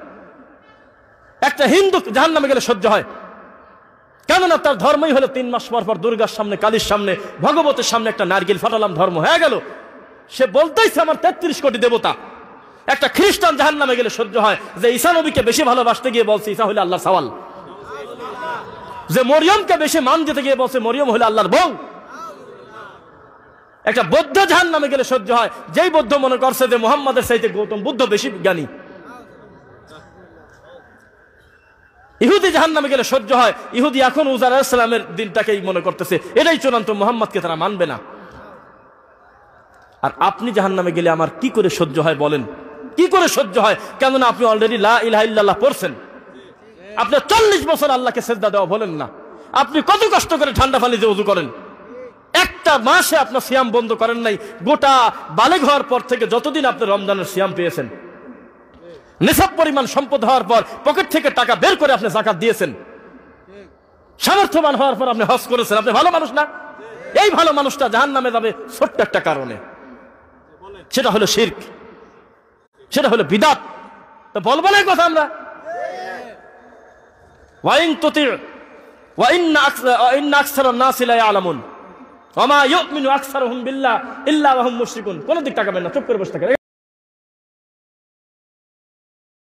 একটা হিন্দু জাহান্নামে গেলে সহ্য হয়, কেননা তার ধর্মই হলো 3 মাস পর পর দুর্গার সামনে, কালীর সামনে, ভগবতের সামনে একটা নারকেল ফাটালাম, ধর্ম হয়ে গেল। সে বলতেইছে আমার 33 কোটি দেবতা। একটা খ্রিস্টান জাহান্নামে গেলে সহ্য হয় যে ঈসা নবীকে বেশি ভালোবাসতে গিয়ে বলছে ঈসা হলো আল্লাহর সওয়াল, যে মরিয়মকে বেশি মান দিতে গিয়ে বলছে মরিয়ম হলো আল্লাহর বউ। একটা বৌদ্ধ জাহান্নামে গেলে সহ্য হয় যেই বৌদ্ধ মনে করছে যে মুহাম্মাদের চাইতে গৌতম বুদ্ধ বেশি জ্ঞানী। ইহুদি জাহান্নামে গেলে সহ্য হয়, ইহুদি এখন উজার আলাইহিস সালামের দিনটাকেই মনে করতেছে এটাই চূড়ান্ত, মুহাম্মদকে তারা মানবে না। আর আপনি জাহান্নামে গেলে আমার কি করে সহ্য হয় বলেন? কি করে সহ্য হয়? কেননা আপনি অলরেডি লা ইলাহা ইল্লাল্লাহ পড়ছেন। আপনি 40 বছর আল্লাহকে সিজদা দেওয়া বলেন না। আপনি কত কষ্ট করে ঠান্ডা পানিতে ওযু করেন, একটা মাসে আপনার সিয়াম বন্ধ করেন নাই। গোটা বালেগ হওয়ার পর থেকে যতদিন আপনি রমজানের সিয়াম পেয়েছেন, নিসাব পরিমাণ সম্পদ হওয়ার পর পকেট থেকে টাকা বের করে আপনি যাকাত দিয়েছেন, সামর্থ্যবান হওয়ার পর আপনি হজ করেছেন। আপনি ভালো মানুষ না? এই ভালো মানুষটা জাহান্নামে যাবে ছোট্ট একটা কারণে, সেটা হলো শিরক, সেটা হলো বিদআত। তো বলবো না কথা আমরা, ওয়াইন তুতি ওয়া ইন্না আকসারান নাসি লা ইয়ালামুন ওয়া মা ইউমিনু আকসারুহুম বিল্লাহ ইল্লা ওয়া হুম মুশরিকুন। কোন দিক তাকাবেন না, চুপ করে বসে থাকেন।